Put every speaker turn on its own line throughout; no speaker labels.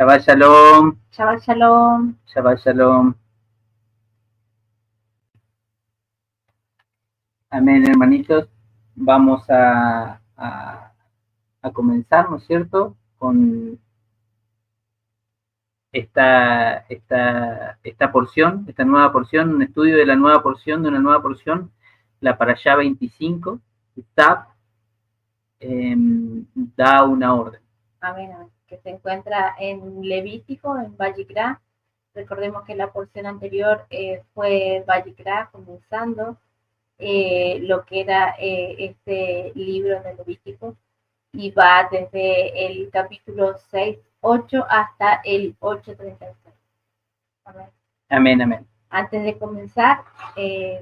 Shabbat Shalom.
Shabbat Shalom.
Shabbat Shalom. Amén, hermanitos. Vamos a comenzar, ¿no es cierto?, con esta porción, esta nueva porción, un estudio de la nueva porción, de una nueva porción, la Parashá 25, Tab, da una orden.
Amén, amén. Que se encuentra en Levítico, en Vayikra. Recordemos que la porción anterior fue Vayikra, comenzando lo que era este libro de Levítico, y va desde el capítulo 6, 8 hasta el 8:36. Amén.
Amén, amén.
Antes de comenzar,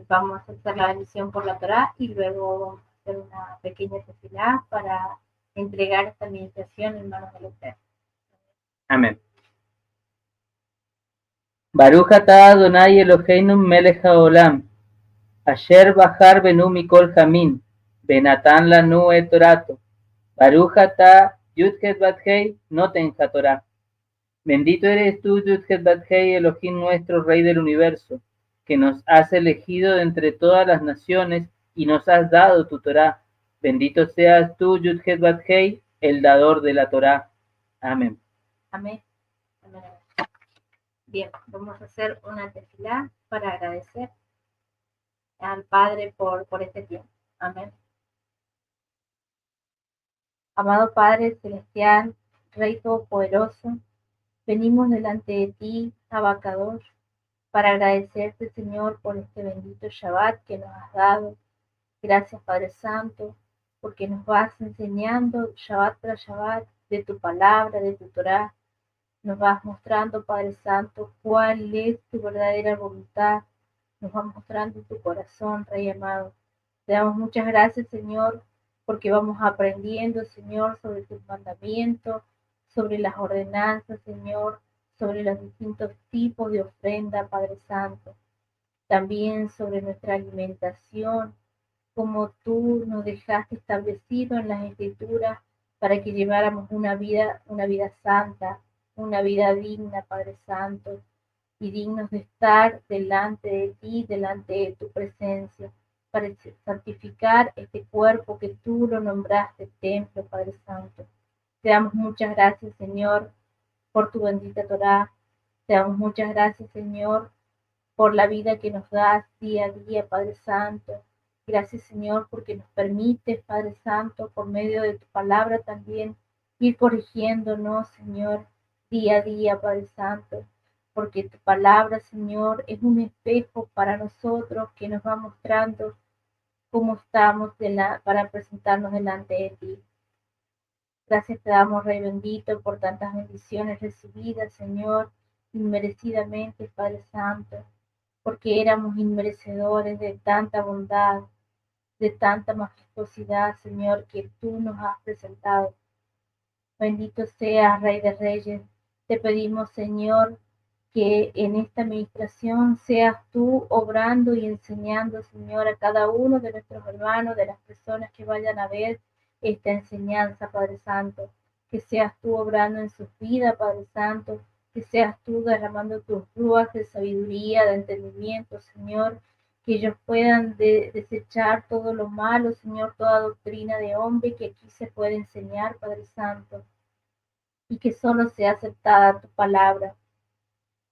vamos a hacer la bendición por la Torá y luego vamos a hacer una pequeña tefilá para entregar esta administración en manos del Eterno.
Amén. Baruch atah Adonai Eloheinu melech haolam, asher bahar benu mikol hamin, benatan lanu et torato. Baruch atah Yud-Het Bat-Hei noten hatorah. Bendito eres tú, Yud-Het Bat-Hei, Elohim nuestro, Rey del universo, que nos has elegido de entre todas las naciones y nos has dado tu Torá. Bendito seas tú, Yud-Het Bat-Hei, el dador de la Torá. Amén.
Amén. Amén. Bien, vamos a hacer una tefilá para agradecer al Padre por este tiempo. Amén. Amado Padre Celestial, Rey Todopoderoso, venimos delante de ti, Abacador, para agradecerte, Señor, por este bendito Shabbat que nos has dado. Gracias, Padre Santo, porque nos vas enseñando Shabbat tras Shabbat de tu palabra, de tu Torá. Nos vas mostrando, Padre Santo, cuál es tu verdadera voluntad. Nos vas mostrando tu corazón, Rey amado. Te damos muchas gracias, Señor, porque vamos aprendiendo, Señor, sobre tus mandamientos, sobre las ordenanzas, Señor, sobre los distintos tipos de ofrenda, Padre Santo. También sobre nuestra alimentación, como tú nos dejaste establecido en las Escrituras para que lleváramos una vida santa, una vida digna, Padre Santo, y dignos de estar delante de ti, delante de tu presencia, para santificar este cuerpo que tú lo nombraste templo, Padre Santo. Te damos muchas gracias, Señor, por tu bendita Torá. Te damos muchas gracias, Señor, por la vida que nos das día a día, Padre Santo. Gracias, Señor, porque nos permites, Padre Santo, por medio de tu palabra también, ir corrigiéndonos, Señor, día a día, Padre Santo, porque tu palabra, Señor, es un espejo para nosotros que nos va mostrando cómo estamos para presentarnos delante de ti. Gracias te damos, Rey bendito, por tantas bendiciones recibidas, Señor, inmerecidamente, Padre Santo, porque éramos inmerecedores de tanta bondad, de tanta majestuosidad, Señor, que tú nos has presentado. Bendito seas, Rey de Reyes. Te pedimos, Señor, que en esta administración seas tú obrando y enseñando, Señor, a cada uno de nuestros hermanos, de las personas que vayan a ver esta enseñanza, Padre Santo. Que seas tú obrando en sus vidas, Padre Santo. Que seas tú derramando tus ruas de sabiduría, de entendimiento, Señor. Que ellos puedan desechar todo lo malo, Señor, toda doctrina de hombre que aquí se puede enseñar, Padre Santo. Y que solo sea aceptada tu palabra.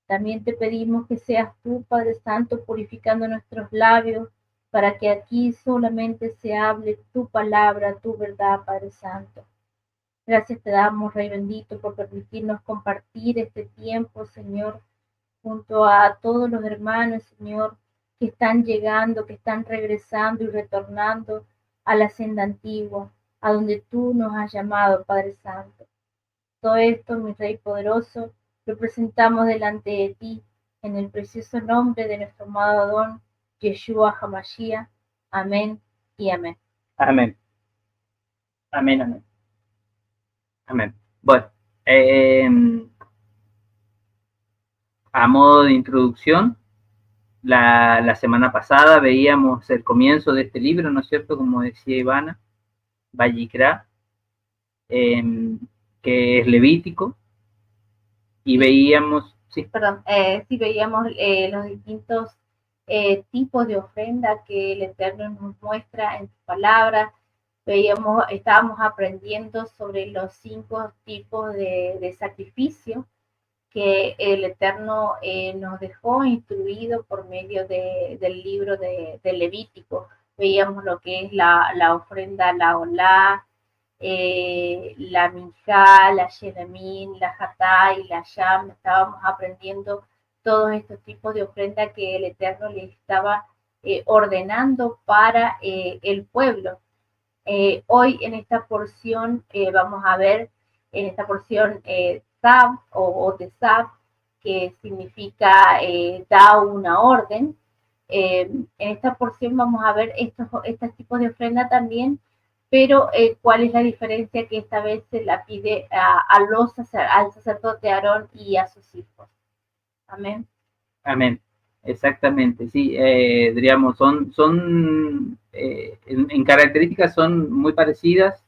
También te pedimos que seas tú, Padre Santo, purificando nuestros labios, para que aquí solamente se hable tu palabra, tu verdad, Padre Santo. Gracias te damos, Rey bendito, por permitirnos compartir este tiempo, Señor, junto a todos los hermanos, Señor, que están llegando, que están regresando y retornando a la senda antigua, a donde tú nos has llamado, Padre Santo. Todo esto, mi Rey poderoso, lo presentamos delante de ti, en el precioso nombre de nuestro amado Adón, Yeshua HaMashiach. Amén y amén.
Amén. Amén, amén. Amén. Bueno, a modo de introducción, la semana pasada veíamos el comienzo de este libro, ¿no es cierto? Como decía Ivana, Vayikra, que es Levítico. Y veíamos, sí.
Perdón, sí veíamos los distintos tipos de ofrenda que el Eterno nos muestra en su palabra. Estábamos aprendiendo sobre los 5 tipos de sacrificio que el Eterno nos dejó instruido por medio del libro de Levítico. Veíamos lo que es la ofrenda, la olá, la minjá, la shelemín, la jatá y la yam. Estábamos aprendiendo todos estos tipos de ofrenda que el Eterno le estaba ordenando para el pueblo. Hoy en esta porción vamos a ver, en esta porción Tzab o Tetzab, que significa da una orden. En esta porción vamos a ver estos tipos de ofrenda también, pero cuál es la diferencia que esta vez se la pide al sacerdote Aarón y a sus hijos. Amén.
Amén. Exactamente, sí, diríamos, en características son muy parecidas,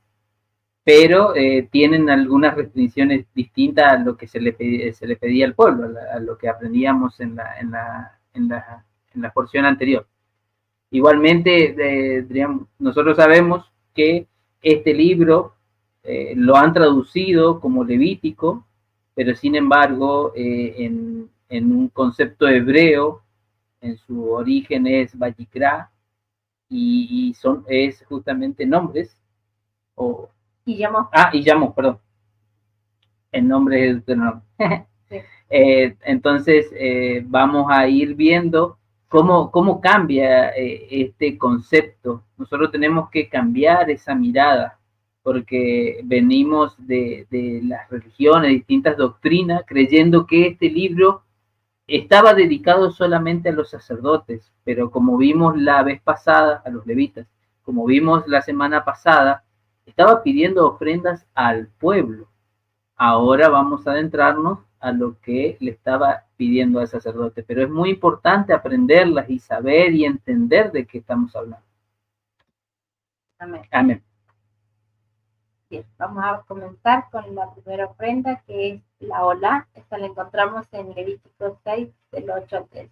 pero tienen algunas restricciones distintas a lo que se le pedía al pueblo, a lo que aprendíamos en la porción anterior. Igualmente, diríamos, nosotros sabemos que este libro lo han traducido como Levítico, pero sin embargo, en un concepto hebreo, en su origen es Vayikra, y es justamente nombres,
y
llamó, perdón, el nombre es Deuteronomio. Sí. Entonces, vamos a ir viendo cómo cambia este concepto. Nosotros tenemos que cambiar esa mirada, porque venimos de las religiones, distintas doctrinas, creyendo que este libro estaba dedicado solamente a los sacerdotes, pero como vimos la vez pasada, a los levitas, como vimos la semana pasada, estaba pidiendo ofrendas al pueblo. Ahora vamos a adentrarnos a lo que le estaba pidiendo al sacerdote, pero es muy importante aprenderlas y saber y entender de qué estamos hablando.
Amén.
Amén.
Bien, vamos a comenzar con la primera ofrenda, que es la olá. Esta la encontramos en Levítico 6, del 8 al 13.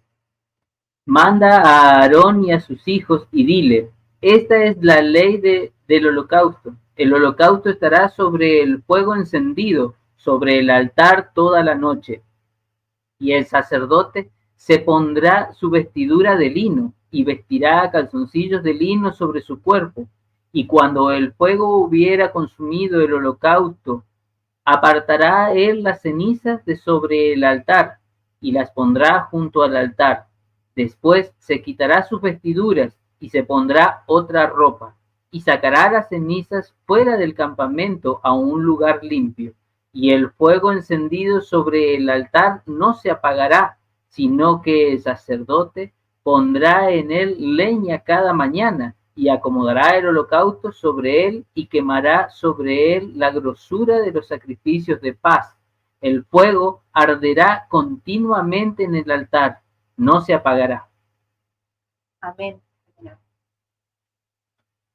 Manda a Aarón y a sus hijos y dile, esta es la ley del holocausto. El holocausto estará sobre el fuego encendido, sobre el altar toda la noche. Y el sacerdote se pondrá su vestidura de lino y vestirá calzoncillos de lino sobre su cuerpo. Y cuando el fuego hubiera consumido el holocausto, apartará él las cenizas de sobre el altar y las pondrá junto al altar. Después se quitará sus vestiduras y se pondrá otra ropa y sacará las cenizas fuera del campamento a un lugar limpio. Y el fuego encendido sobre el altar no se apagará, sino que el sacerdote pondrá en él leña cada mañana y acomodará el holocausto sobre él y quemará sobre él la grosura de los sacrificios de paz. El fuego arderá continuamente en el altar, no se apagará.
Amén.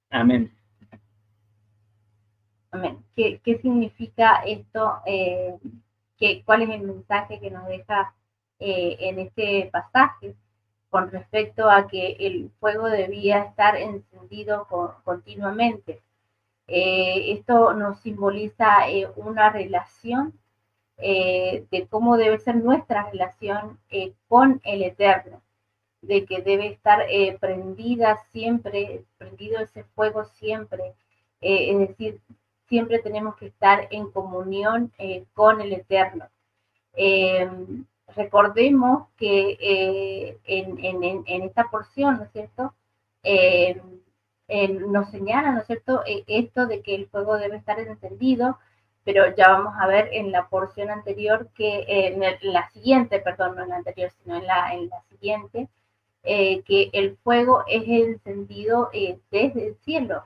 Amén.
Amén. ¿Qué significa esto? ¿Cuál es el mensaje que nos deja en este pasaje con respecto a que el fuego debía estar encendido continuamente? Esto nos simboliza una relación de cómo debe ser nuestra relación con el Eterno, de que debe estar prendida siempre, prendido ese fuego siempre, es decir, siempre tenemos que estar en comunión con el Eterno. Recordemos que en esta porción, ¿no es cierto?, nos señala, ¿no es cierto?, esto de que el fuego debe estar encendido, pero ya vamos a ver en la porción anterior, en la siguiente, perdón, no en la anterior, sino en la siguiente, que el fuego es encendido desde el cielo.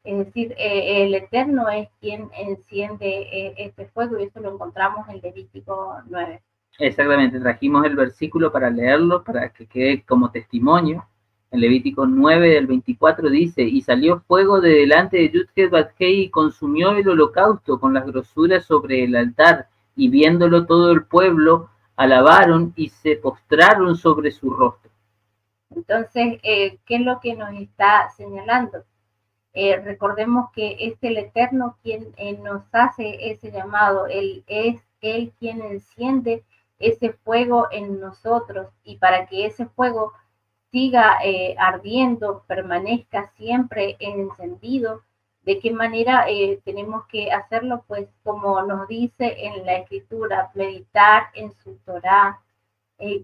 Es decir, el Eterno es quien enciende este fuego, y eso lo encontramos en Levítico 9.
Exactamente, trajimos el versículo para leerlo, para que quede como testimonio. En Levítico 9 del 24 dice, y salió fuego de delante de Yud-Heh-Vav-Heh y consumió el holocausto con las grosuras sobre el altar y viéndolo todo el pueblo, alabaron y se postraron sobre su rostro.
Entonces, ¿qué es lo que nos está señalando? Recordemos que es el Eterno quien nos hace ese llamado, Él es Él quien enciende ese fuego en nosotros, y para que ese fuego siga ardiendo, permanezca siempre encendido. ¿De qué manera tenemos que hacerlo? Pues como nos dice en la Escritura, meditar en su Torá,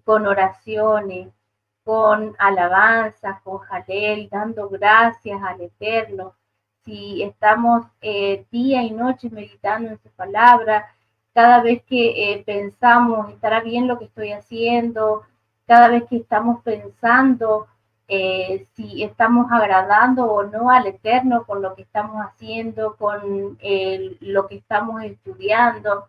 con oraciones, con alabanzas, con jalel, dando gracias al Eterno. Si estamos día y noche meditando en su palabra, cada vez que pensamos, ¿estará bien lo que estoy haciendo? Cada vez que estamos pensando si estamos agradando o no al Eterno con lo que estamos haciendo, con lo que estamos estudiando.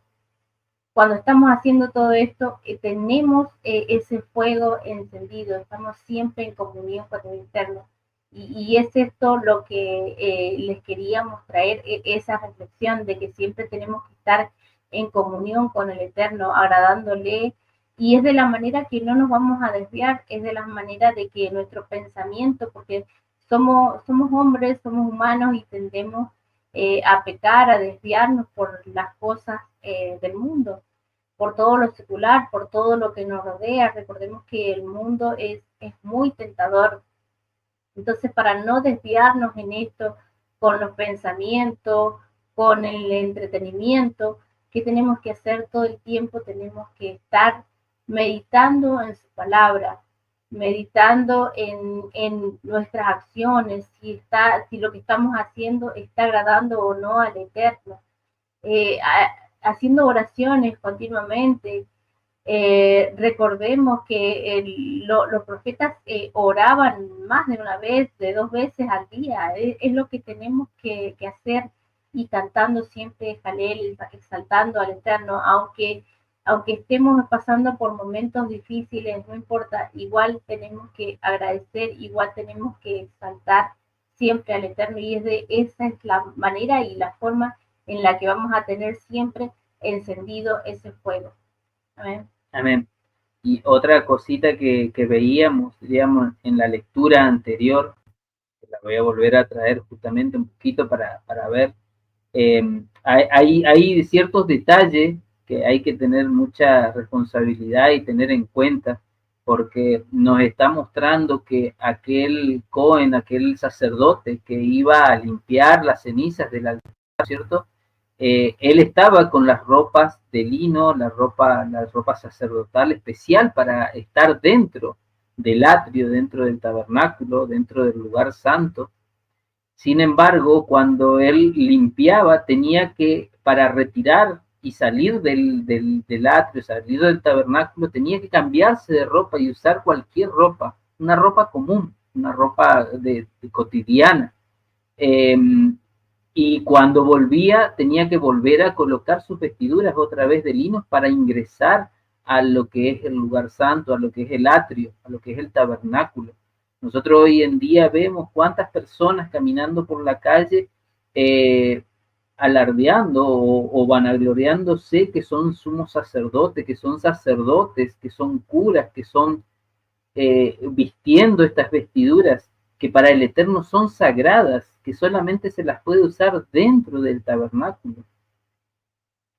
Cuando estamos haciendo todo esto, tenemos ese fuego encendido, estamos siempre en comunión con el Eterno. Y es esto lo que les queríamos traer, esa reflexión de que siempre tenemos que estar en comunión con el Eterno, agradándole, y es de la manera que no nos vamos a desviar, es de la manera de que nuestro pensamiento, porque somos hombres, somos humanos y tendemos a pecar, a desviarnos por las cosas del mundo, por todo lo secular, por todo lo que nos rodea. Recordemos que el mundo es muy tentador. Entonces, para no desviarnos en esto con los pensamientos, con el entretenimiento, ¿qué tenemos que hacer todo el tiempo? Tenemos que estar meditando en su palabra, meditando en nuestras acciones, si lo que estamos haciendo está agradando o no al Eterno, haciendo oraciones continuamente. Recordemos que los profetas oraban más de una vez, de 2 veces al día. Es lo que tenemos que hacer, y cantando siempre Jalel, exaltando al Eterno, aunque estemos pasando por momentos difíciles, no importa, igual tenemos que agradecer, igual tenemos que exaltar siempre al Eterno, y esa es la manera y la forma en la que vamos a tener siempre encendido ese fuego. Amén.
Amén. Y otra cosita que veíamos, digamos, en la lectura anterior, que la voy a volver a traer justamente un poquito para ver, hay ciertos detalles que hay que tener mucha responsabilidad y tener en cuenta, porque nos está mostrando que aquel Cohen, aquel sacerdote que iba a limpiar las cenizas del altar, ¿cierto? Él estaba con las ropas de lino, la ropa sacerdotal especial para estar dentro del atrio, dentro del tabernáculo, dentro del lugar santo. Sin embargo, cuando él limpiaba, tenía que, para retirar y salir del atrio, salir del tabernáculo, tenía que cambiarse de ropa y usar cualquier ropa, una ropa común, una ropa de cotidiana. Eh, y cuando volvía, tenía que volver a colocar sus vestiduras otra vez de lino para ingresar a lo que es el lugar santo, a lo que es el atrio, a lo que es el tabernáculo. Nosotros hoy en día vemos cuántas personas caminando por la calle alardeando o vanagloriándose que son sumos sacerdotes, que son curas, que son vistiendo estas vestiduras que para el Eterno son sagradas, que solamente se las puede usar dentro del tabernáculo.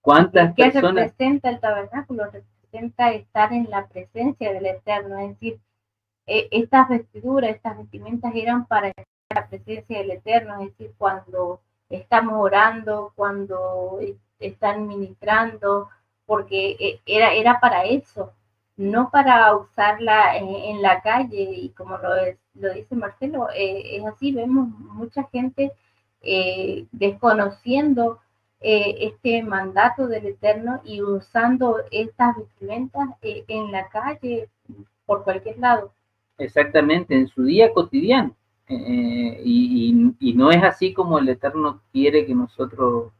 ¿Cuántas
¿Qué
personas?
representa el tabernáculo? Representa estar en la presencia del Eterno, es decir, estas vestiduras, estas vestimentas eran para estar en la presencia del Eterno, es decir, cuando estamos orando, cuando están ministrando, porque era para eso, no para usarla en la calle. Y como lo dice Marcelo, es así, vemos mucha gente desconociendo este mandato del Eterno y usando estas vestimentas en la calle, por cualquier lado.
Exactamente, en su día cotidiano. Y no es así como el Eterno quiere que nosotros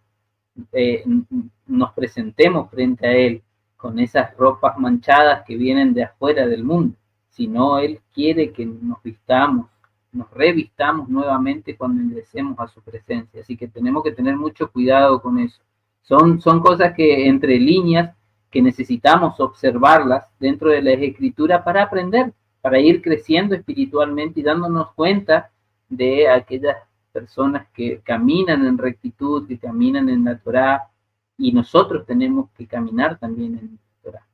nos presentemos frente a Él con esas ropas manchadas que vienen de afuera del mundo, sino Él quiere que nos vistamos, nos revistamos nuevamente cuando ingresemos a su presencia. Así que tenemos que tener mucho cuidado con eso. Son cosas que entre líneas que necesitamos observarlas dentro de la escritura para aprender, para ir creciendo espiritualmente y dándonos cuenta de aquellas personas que caminan en rectitud, que caminan en la Torá, y nosotros tenemos que caminar también en la Torá.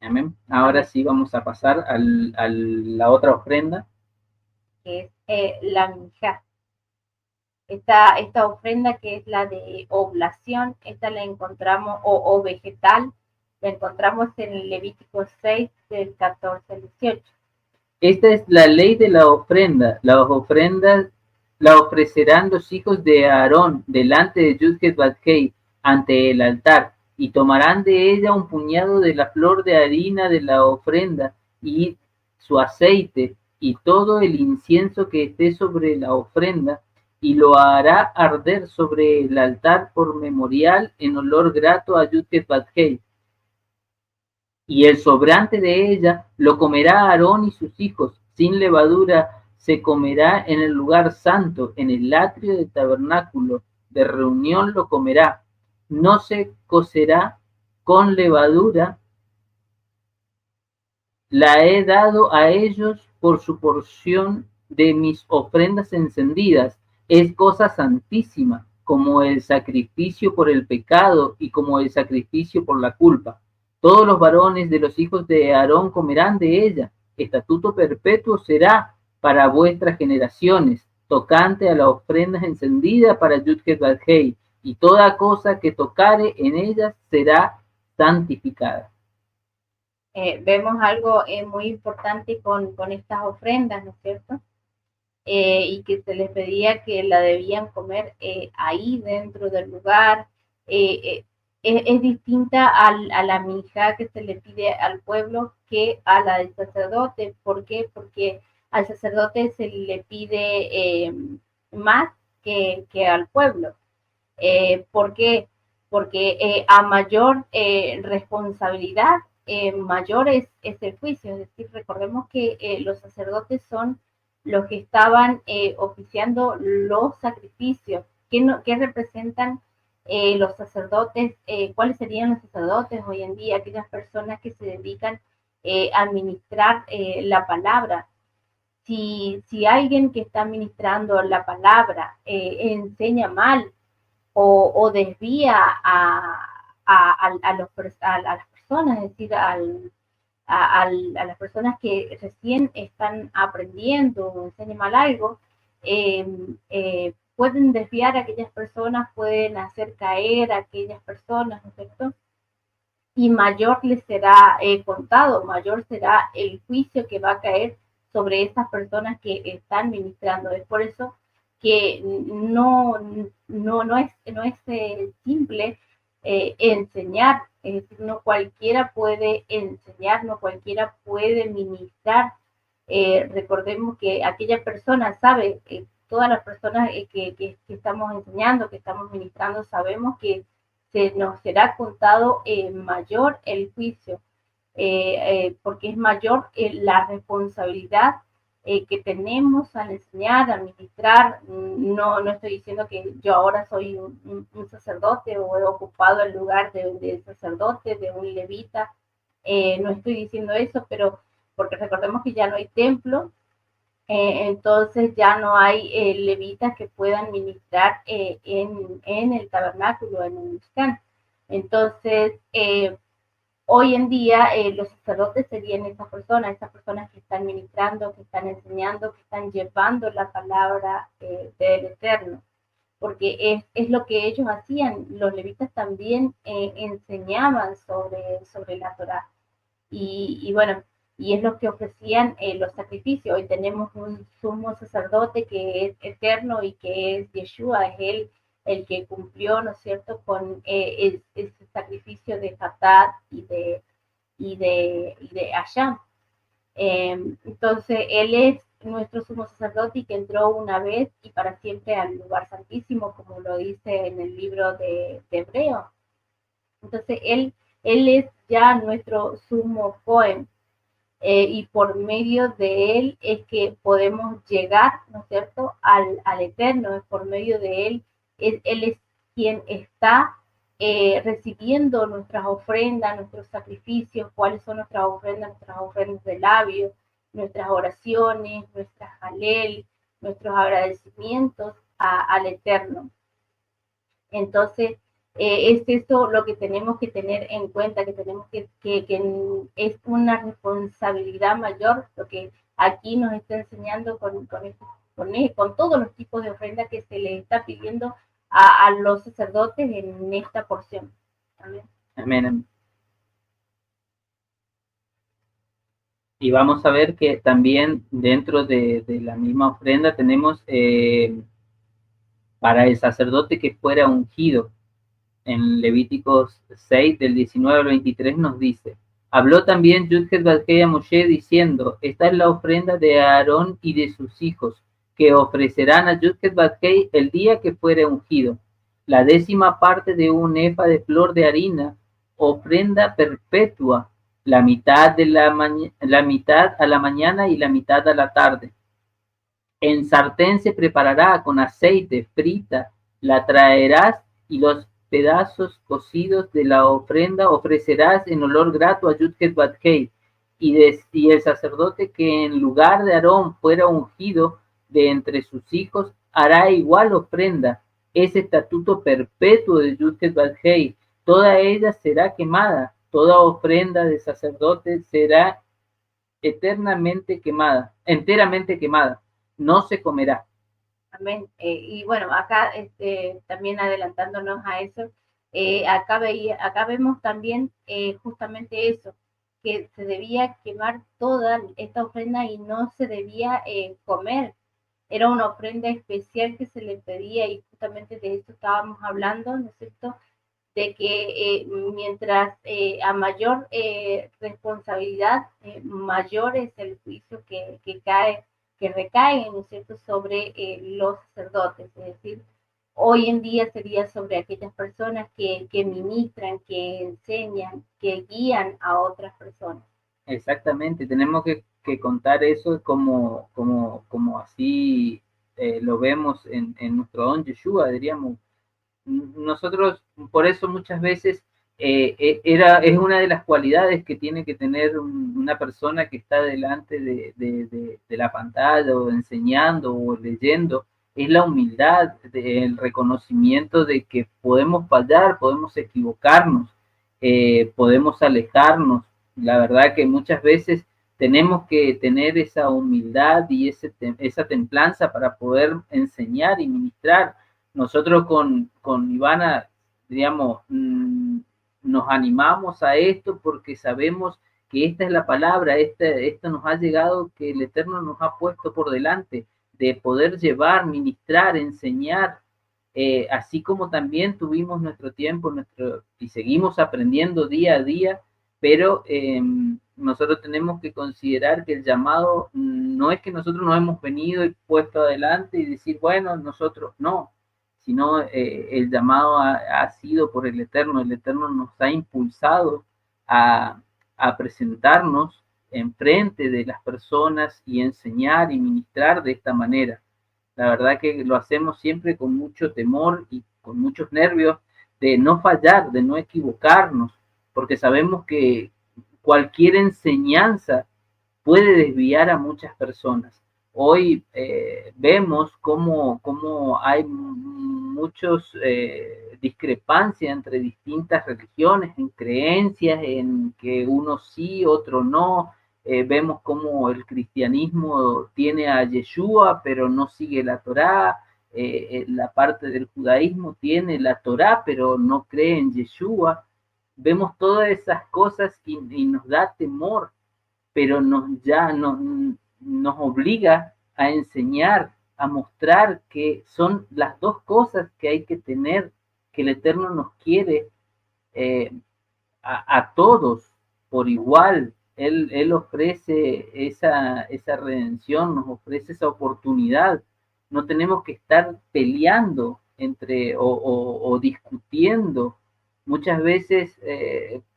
Amén. Ahora sí vamos a pasar a la otra ofrenda,
que es la minjá. Esta ofrenda que es la de oblación, esta la encontramos, o vegetal, la encontramos en Levítico 6, del 14 al 18.
Esta es la ley de la ofrenda. Las ofrendas la ofrecerán los hijos de Aarón delante de Yudhet Bathei ante el altar, y tomarán de ella un puñado de la flor de harina de la ofrenda y su aceite y todo el incienso que esté sobre la ofrenda, y lo hará arder sobre el altar por memorial en olor grato a Yudhet Bathei. Y el sobrante de ella lo comerá Aarón y sus hijos, sin levadura se comerá en el lugar santo, en el atrio del tabernáculo de reunión lo comerá. No se cocerá con levadura, la he dado a ellos por su porción de mis ofrendas encendidas. Es cosa santísima, como el sacrificio por el pecado y como el sacrificio por la culpa. Todos los varones de los hijos de Aarón comerán de ella. Estatuto perpetuo será para vuestras generaciones, tocante a la ofrenda encendida para Yudhet Bathei, y toda cosa que tocare en ellas será santificada.
Vemos algo muy importante con estas ofrendas, ¿no es cierto? Y que se les pedía que la debían comer ahí dentro del lugar. Es distinta a la minjá que se le pide al pueblo que a la del sacerdote. ¿Por qué? Porque al sacerdote se le pide más que al pueblo. ¿Por qué? Porque a mayor responsabilidad, mayor es el juicio. Es decir, recordemos que los sacerdotes son los que estaban oficiando los sacrificios. ¿Qué representan los sacerdotes? ¿Cuáles serían los sacerdotes hoy en día? Aquellas personas que se dedican a administrar la palabra. Si alguien que está administrando la palabra enseña mal o desvía a las personas, es decir, a las personas que recién están aprendiendo o enseñan mal algo, pueden desviar a aquellas personas, pueden hacer caer a aquellas personas, ¿no es cierto? Y mayor les será contado, mayor será el juicio que va a caer sobre esas personas que están ministrando. Es por eso que no es simple enseñar, es decir, no cualquiera puede enseñar, no cualquiera puede ministrar. Recordemos que aquella persona sabe, todas las personas que estamos enseñando, que estamos ministrando, sabemos que se nos será contado mayor el juicio, porque es mayor la responsabilidad que tenemos al enseñar, al ministrar. No estoy diciendo que yo ahora soy un sacerdote o he ocupado el lugar de sacerdote, de un levita, no estoy diciendo eso, pero porque recordemos que ya no hay templo, entonces ya no hay levitas que puedan ministrar en el tabernáculo, en el Mishkan. Entonces, hoy en día los sacerdotes serían esas personas que están ministrando, que están enseñando, que están llevando la palabra del Eterno, porque es lo que ellos hacían. Los levitas también enseñaban sobre la Torá. Y bueno, y es lo que ofrecían los sacrificios. Hoy tenemos un sumo sacerdote que es eterno y que es Yeshua, es él el que cumplió, ¿no es cierto?, con ese sacrificio de Hatat y de Hashem. Entonces, él es nuestro sumo sacerdote y que entró una vez y para siempre al lugar santísimo, como lo dice en el libro de Hebreo. Entonces, él es ya nuestro sumo Cohen, y por medio de él es que podemos llegar, ¿no es cierto?, al Eterno. Es por medio de él, él es quien está recibiendo nuestras ofrendas, nuestros sacrificios, cuáles son nuestras ofrendas de labios, nuestras oraciones, nuestras halel, nuestros agradecimientos al Eterno. Entonces, es eso lo que tenemos que tener en cuenta, que tenemos que es una responsabilidad mayor lo que aquí nos está enseñando con todos los tipos de ofrenda que se le está pidiendo a los sacerdotes en esta porción. Amén.
Amén. Y vamos a ver que también dentro de la misma ofrenda tenemos para el sacerdote que fuera ungido. En Levíticos 6, del 19 al 23 nos dice, habló también Yudhet Badkei a Moshe diciendo, esta es la ofrenda de Aarón y de sus hijos, que ofrecerán a Yudhet Badkei el día que fuere ungido. La 10ª parte de un efa de flor de harina, ofrenda perpetua, la mitad a la mañana y la mitad a la tarde. En sartén se preparará con aceite, frita, la traerás y los pedazos cocidos de la ofrenda ofrecerás en olor grato a Yudhet Badkei, y el sacerdote que en lugar de Aarón fuera ungido de entre sus hijos hará igual ofrenda. Es estatuto perpetuo de Yudhet Badkei, toda ella será quemada, toda ofrenda de sacerdote será enteramente quemada, no se comerá.
Amén. Y bueno, acá también adelantándonos a eso, acá vemos también justamente eso, que se debía quemar toda esta ofrenda y no se debía comer. Era una ofrenda especial que se le pedía y justamente de eso estábamos hablando, ¿no es cierto? De que mientras a mayor responsabilidad, mayor es el juicio que recae, ¿no es cierto?, sobre los sacerdotes. Es decir, hoy en día sería sobre aquellas personas que ministran, que enseñan, que guían a otras personas.
Exactamente, tenemos que contar eso como así lo vemos en nuestro don Yeshua, diríamos. Nosotros, por eso muchas veces es una de las cualidades que tiene que tener una persona que está delante de la pantalla o enseñando o leyendo, es la humildad, el reconocimiento de que podemos fallar, podemos equivocarnos, podemos alejarnos. La verdad que muchas veces tenemos que tener esa humildad y esa templanza para poder enseñar y ministrar. Nosotros con Ivana, digamos, nos animamos a esto porque sabemos que esta es la palabra, esto nos ha llegado, que el Eterno nos ha puesto por delante, de poder llevar, ministrar, enseñar, así como también tuvimos nuestro tiempo y seguimos aprendiendo día a día, pero nosotros tenemos que considerar que el llamado no es que nosotros nos hemos venido y puesto adelante y decir, bueno, nosotros no, sino el llamado ha sido por el Eterno nos ha impulsado a presentarnos enfrente de las personas y enseñar y ministrar de esta manera. La verdad que lo hacemos siempre con mucho temor y con muchos nervios de no fallar, de no equivocarnos, porque sabemos que cualquier enseñanza puede desviar a muchas personas. Hoy vemos cómo hay muchos discrepancias entre distintas religiones, en creencias, en que uno sí, otro no. Vemos cómo el cristianismo tiene a Yeshua, pero no sigue la Torá. La parte del judaísmo tiene la Torá, pero no cree en Yeshua. Vemos todas esas cosas y nos da temor, pero nos obliga a enseñar, a mostrar que son las dos cosas que hay que tener, que el Eterno nos quiere eh, a todos por igual. Él ofrece esa redención, nos ofrece esa oportunidad. No tenemos que estar peleando o discutiendo. Muchas veces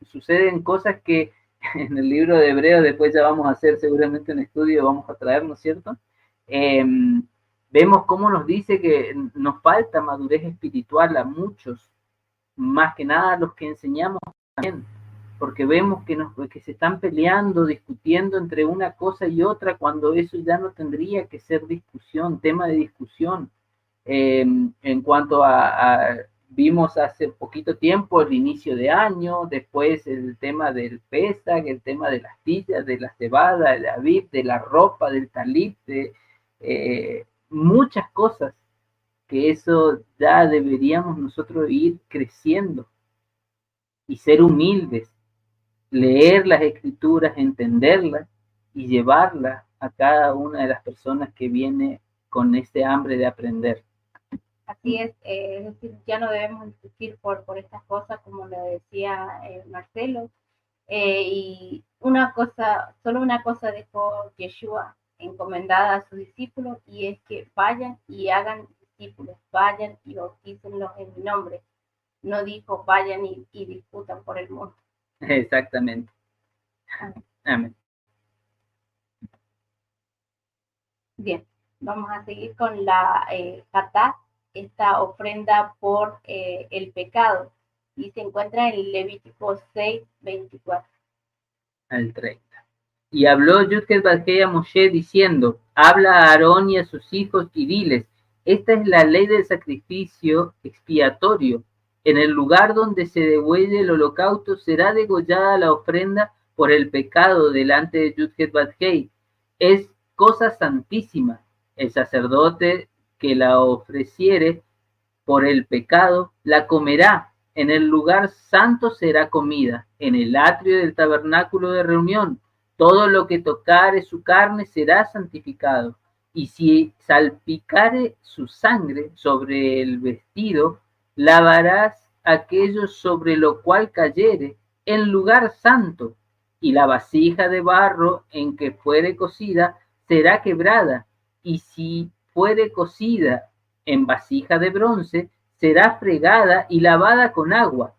suceden cosas que en el libro de Hebreos, después ya vamos a hacer seguramente un estudio, vamos a traer, ¿no es cierto? vemos cómo nos dice que nos falta madurez espiritual a muchos, más que nada a los que enseñamos también, porque vemos que se están peleando, discutiendo entre una cosa y otra, cuando eso ya no tendría que ser discusión, tema de discusión. En cuanto vimos hace poquito tiempo el inicio de año, después el tema del Pesaj, el tema de las tillas, de la cebada, del Aviv, de la ropa, del talit, de muchas cosas, que eso ya deberíamos nosotros ir creciendo y ser humildes, leer las escrituras, entenderlas y llevarlas a cada una de las personas que viene con ese hambre de aprender.
Así es decir, ya no debemos discutir por estas cosas, como lo decía Marcelo. Y solo una cosa dejó Yeshua encomendada a sus discípulos, y es que vayan y hagan discípulos, vayan y bautícenlos en mi nombre. No dijo vayan y discutan por el mundo.
Exactamente.
Amén.
Amén.
Bien, vamos a seguir con la Hatá, esta ofrenda por el pecado, y se encuentra en Levítico 6, 24
al 30. Y habló Yudket Badhei a Moshe diciendo, habla a Aarón y a sus hijos y diles, esta es la ley del sacrificio expiatorio. En el lugar donde se degüelle el holocausto será degollada la ofrenda por el pecado delante de Yudket Badhei. Es cosa santísima. El sacerdote que la ofreciere por el pecado la comerá. En el lugar santo será comida, en el atrio del tabernáculo de reunión. Todo lo que tocare su carne será santificado. Y si salpicare su sangre sobre el vestido, lavarás aquello sobre lo cual cayere en lugar santo, y la vasija de barro en que fuere cocida será quebrada, y si fuere cocida en vasija de bronce, será fregada y lavada con agua.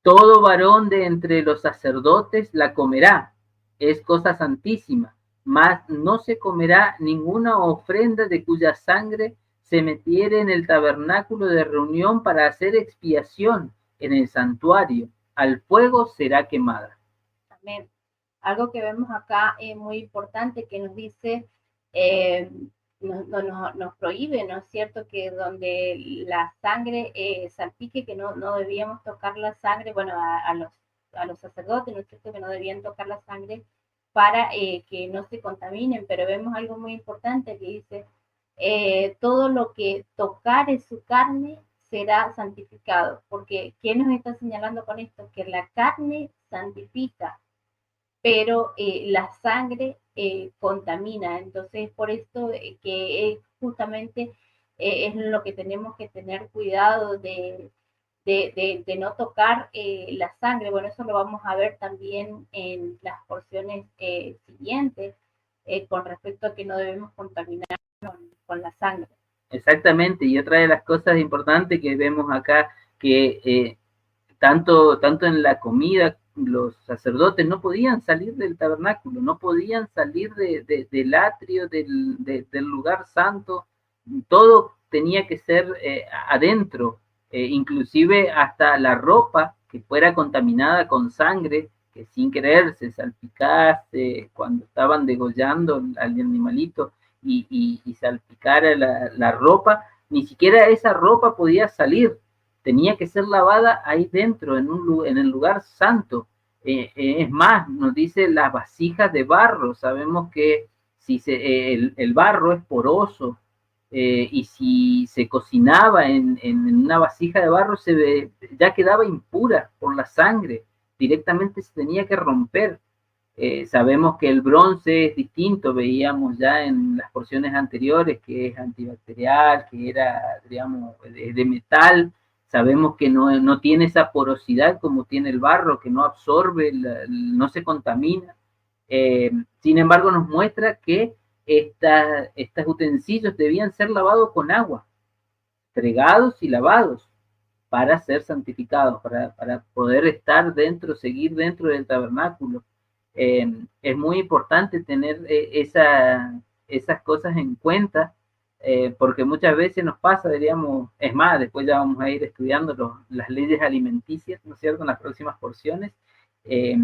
Todo varón de entre los sacerdotes la comerá, es cosa santísima, mas no se comerá ninguna ofrenda de cuya sangre se metiere en el tabernáculo de reunión para hacer expiación en el santuario, al fuego será quemada.
Amén. Algo que vemos acá es muy importante, que nos dice, nos prohíbe, ¿no es cierto?, que donde la sangre salpique, que no debíamos tocar la sangre, bueno, a los sacerdotes, ¿no es cierto?, que no debían tocar la sangre para que no se contaminen, pero vemos algo muy importante que dice, todo lo que tocare su carne será santificado, porque ¿qué nos está señalando con esto? Que la carne santifica, pero la sangre contamina. Entonces, por esto que justamente es lo que tenemos que tener cuidado de no tocar la sangre. Bueno, eso lo vamos a ver también en las porciones siguientes, con respecto a que no debemos contaminar con la sangre.
Exactamente, y otra de las cosas importantes que vemos acá, que tanto en la comida, los sacerdotes no podían salir del tabernáculo, no podían salir del atrio, del lugar santo, todo tenía que ser adentro, inclusive hasta la ropa que fuera contaminada con sangre, que sin querer se salpicase cuando estaban degollando al animalito y salpicara la ropa, ni siquiera esa ropa podía salir, tenía que ser lavada ahí dentro, en el lugar santo. Es más, nos dice las vasijas de barro. Sabemos que si el barro es poroso, y si se cocinaba en una vasija de barro, ya quedaba impura por la sangre, directamente se tenía que romper. Sabemos que el bronce es distinto, veíamos ya en las porciones anteriores que es antibacterial, que era, digamos, de metal. Sabemos que no tiene esa porosidad como tiene el barro, que no absorbe, no se contamina. Sin embargo, nos muestra que estos utensilios debían ser lavados con agua, fregados y lavados para ser santificados, para poder estar dentro, seguir dentro del tabernáculo. Es muy importante tener esas cosas en cuenta, porque muchas veces nos pasa, diríamos, es más, después ya vamos a ir estudiando las leyes alimenticias, ¿no es cierto?, en las próximas porciones, eh,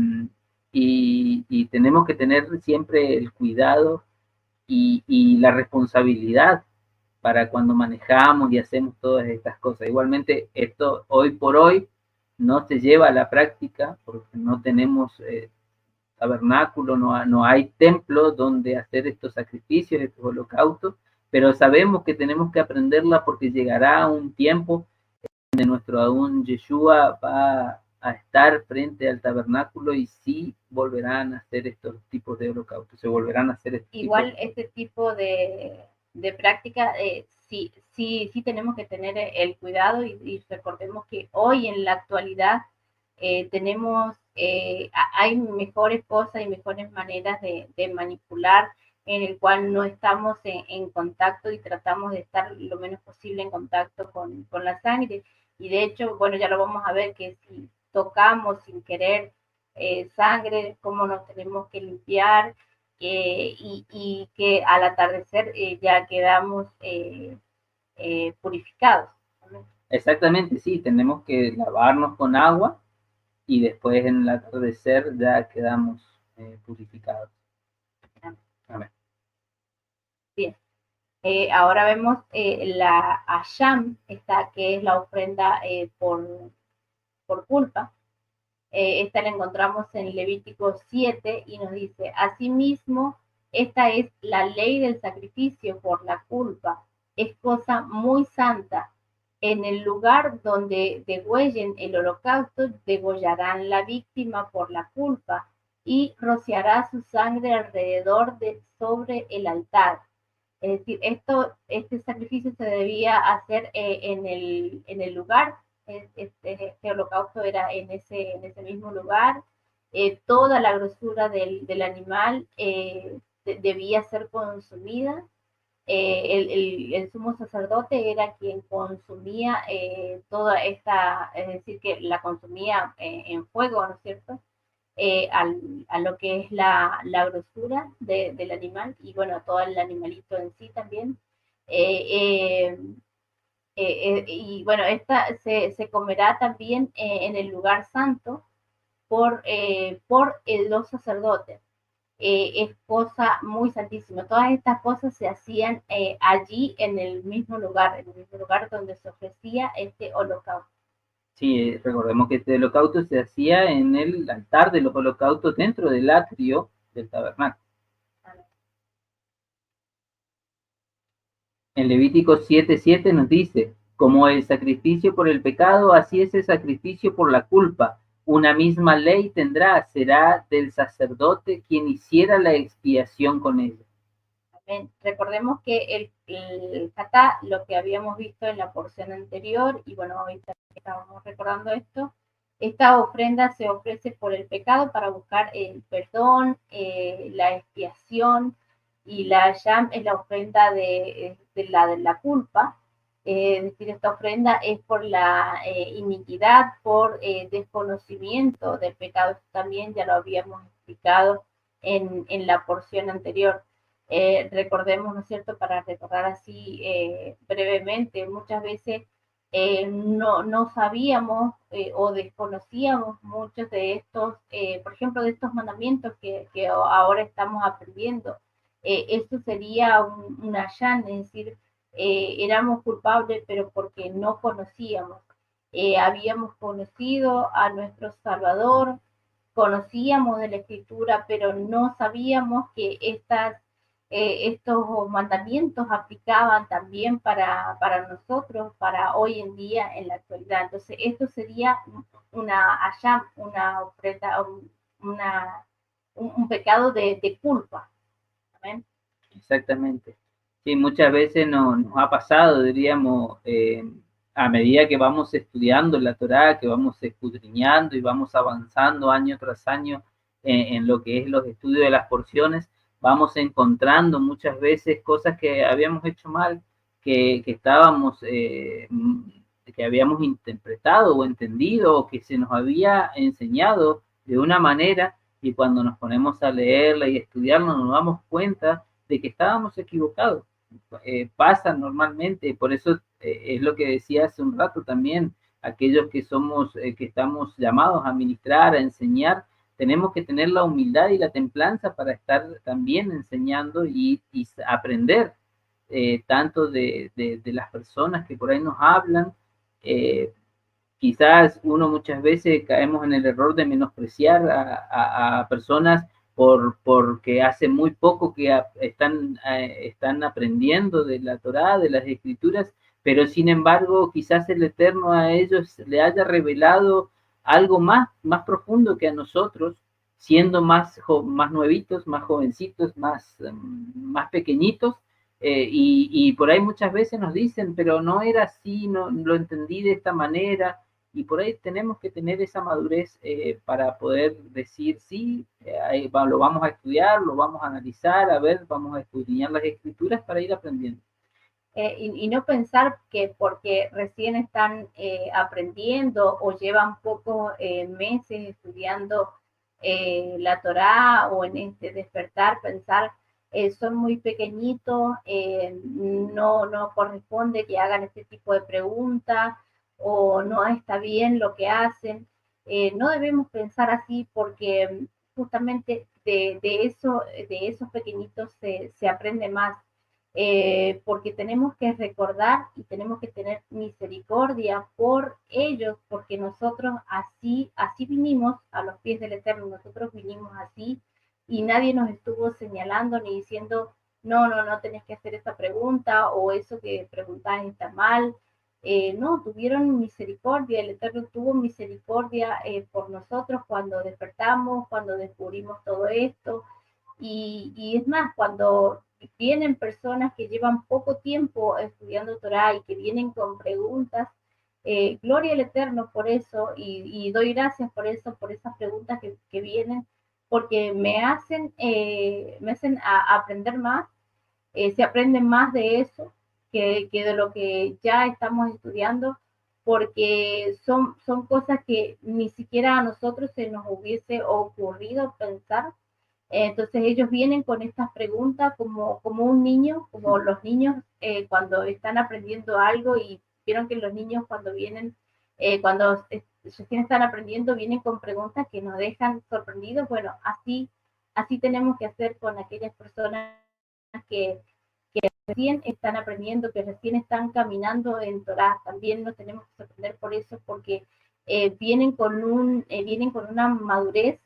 y tenemos que tener siempre el cuidado y la responsabilidad para cuando manejamos y hacemos todas estas cosas. Igualmente, esto hoy por hoy no se lleva a la práctica porque no tenemos tabernáculo, no hay templo donde hacer estos sacrificios, estos holocaustos, pero sabemos que tenemos que aprenderla porque llegará un tiempo donde nuestro Adón Yeshua va a estar frente al tabernáculo y sí volverán a hacer estos tipos de holocaustos, se volverán a hacer
igual este tipo de práctica, sí tenemos que tener el cuidado y recordemos que hoy en la actualidad tenemos, hay mejores cosas y mejores maneras de manipular en el cual no estamos en contacto y tratamos de estar lo menos posible en contacto con la sangre. Y de hecho, bueno, ya lo vamos a ver que si tocamos sin querer sangre, cómo nos tenemos que limpiar y que al atardecer ya quedamos purificados.
Exactamente, sí, tenemos que lavarnos con agua y después en el atardecer ya quedamos purificados. Amén.
Bien. Ahora vemos la Asham, esta que es la ofrenda por culpa. Esta la encontramos en Levítico 7 y nos dice, asimismo, esta es la ley del sacrificio por la culpa. Es cosa muy santa. En el lugar donde degüellen el holocausto, degollarán la víctima por la culpa y rociará su sangre alrededor sobre el altar. Es decir, este sacrificio se debía hacer en el lugar, este holocausto era en ese mismo lugar, toda la grosura del animal debía ser consumida, el sumo sacerdote era quien consumía toda esta, es decir, que la consumía en fuego, ¿no es cierto? A lo que es la grosura del animal y bueno, todo el animalito en sí también. Y bueno, esta se comerá también en el lugar santo por los sacerdotes. Es cosa muy santísima. Todas estas cosas se hacían allí en el mismo lugar donde se ofrecía este holocausto.
Sí, recordemos que este holocausto se hacía en el altar de los holocaustos dentro del atrio del tabernáculo. En Levítico 7:7 nos dice, como el sacrificio por el pecado, así es el sacrificio por la culpa. Una misma ley tendrá, será del sacerdote quien hiciera la expiación con ella.
Amén. Recordemos que el kata, lo que habíamos visto en la porción anterior, y bueno, ahorita estábamos recordando esto, esta ofrenda se ofrece por el pecado para buscar el perdón, la expiación, y la yam es la ofrenda de la culpa, es decir, esta ofrenda es por la iniquidad, por desconocimiento del pecado. Esto también ya lo habíamos explicado en la porción anterior. Recordemos, ¿no es cierto?, para recordar así brevemente, muchas veces no sabíamos o desconocíamos muchos de estos, por ejemplo, de estos mandamientos que ahora estamos aprendiendo. Esto sería un allán, es decir, éramos culpables, pero porque no conocíamos. Habíamos conocido a nuestro Salvador, conocíamos de la Escritura, pero no sabíamos que estos mandamientos aplicaban también para nosotros, para hoy en día, en la actualidad. Entonces, esto sería una ofrenda, un pecado de culpa. ¿Amén?
Exactamente. Sí, muchas veces nos ha pasado, diríamos, a medida que vamos estudiando la Torá, que vamos escudriñando y vamos avanzando año tras año en lo que es los estudios de las porciones, vamos encontrando muchas veces cosas que habíamos hecho mal, que estábamos, que habíamos interpretado o entendido o que se nos había enseñado de una manera y cuando nos ponemos a leerla y estudiarla nos damos cuenta de que estábamos equivocados, pasan normalmente. Por eso es lo que decía hace un rato también, aquellos que somos, que estamos llamados a ministrar, a enseñar, tenemos que tener la humildad y la templanza para estar también enseñando y aprender tanto de las personas que por ahí nos hablan. Eh, Quizás uno muchas veces caemos en el error de menospreciar a personas porque hace muy poco que están aprendiendo de la Torá, de las Escrituras, pero sin embargo quizás el Eterno a ellos le haya revelado algo más profundo que a nosotros, siendo más nuevitos, más jovencitos, más pequeñitos, y por ahí muchas veces nos dicen, pero no era así, no lo entendí de esta manera, y por ahí tenemos que tener esa madurez para poder decir, sí, lo vamos a estudiar, lo vamos a analizar, a ver, vamos a escudriñar las escrituras para ir aprendiendo.
Y no pensar que porque recién están aprendiendo o llevan pocos meses estudiando la Torá o en este despertar, pensar son muy pequeñitos, no corresponde que hagan este tipo de preguntas o no está bien lo que hacen. No debemos pensar así porque justamente de esos pequeñitos se aprende más. Porque tenemos que recordar y tenemos que tener misericordia por ellos, porque nosotros así vinimos a los pies del Eterno, nosotros vinimos así y nadie nos estuvo señalando ni diciendo, no tenés que hacer esta pregunta o eso que preguntás está mal. No, tuvieron misericordia, el Eterno tuvo misericordia por nosotros cuando despertamos, cuando descubrimos todo esto. Y es más, cuando vienen personas que llevan poco tiempo estudiando Torah y que vienen con preguntas, gloria al Eterno por eso y doy gracias por eso, por esas preguntas que vienen, porque me hacen aprender más, se aprende más de eso que de lo que ya estamos estudiando, porque son cosas que ni siquiera a nosotros se nos hubiese ocurrido pensar. Entonces ellos vienen con estas preguntas como un niño, como los niños cuando están aprendiendo algo y vieron que los niños cuando vienen, cuando recién están aprendiendo, vienen con preguntas que nos dejan sorprendidos. Bueno, así tenemos que hacer con aquellas personas que, que recién están aprendiendo, que recién están caminando en Torah. También nos tenemos que sorprender por eso, porque vienen con una madurez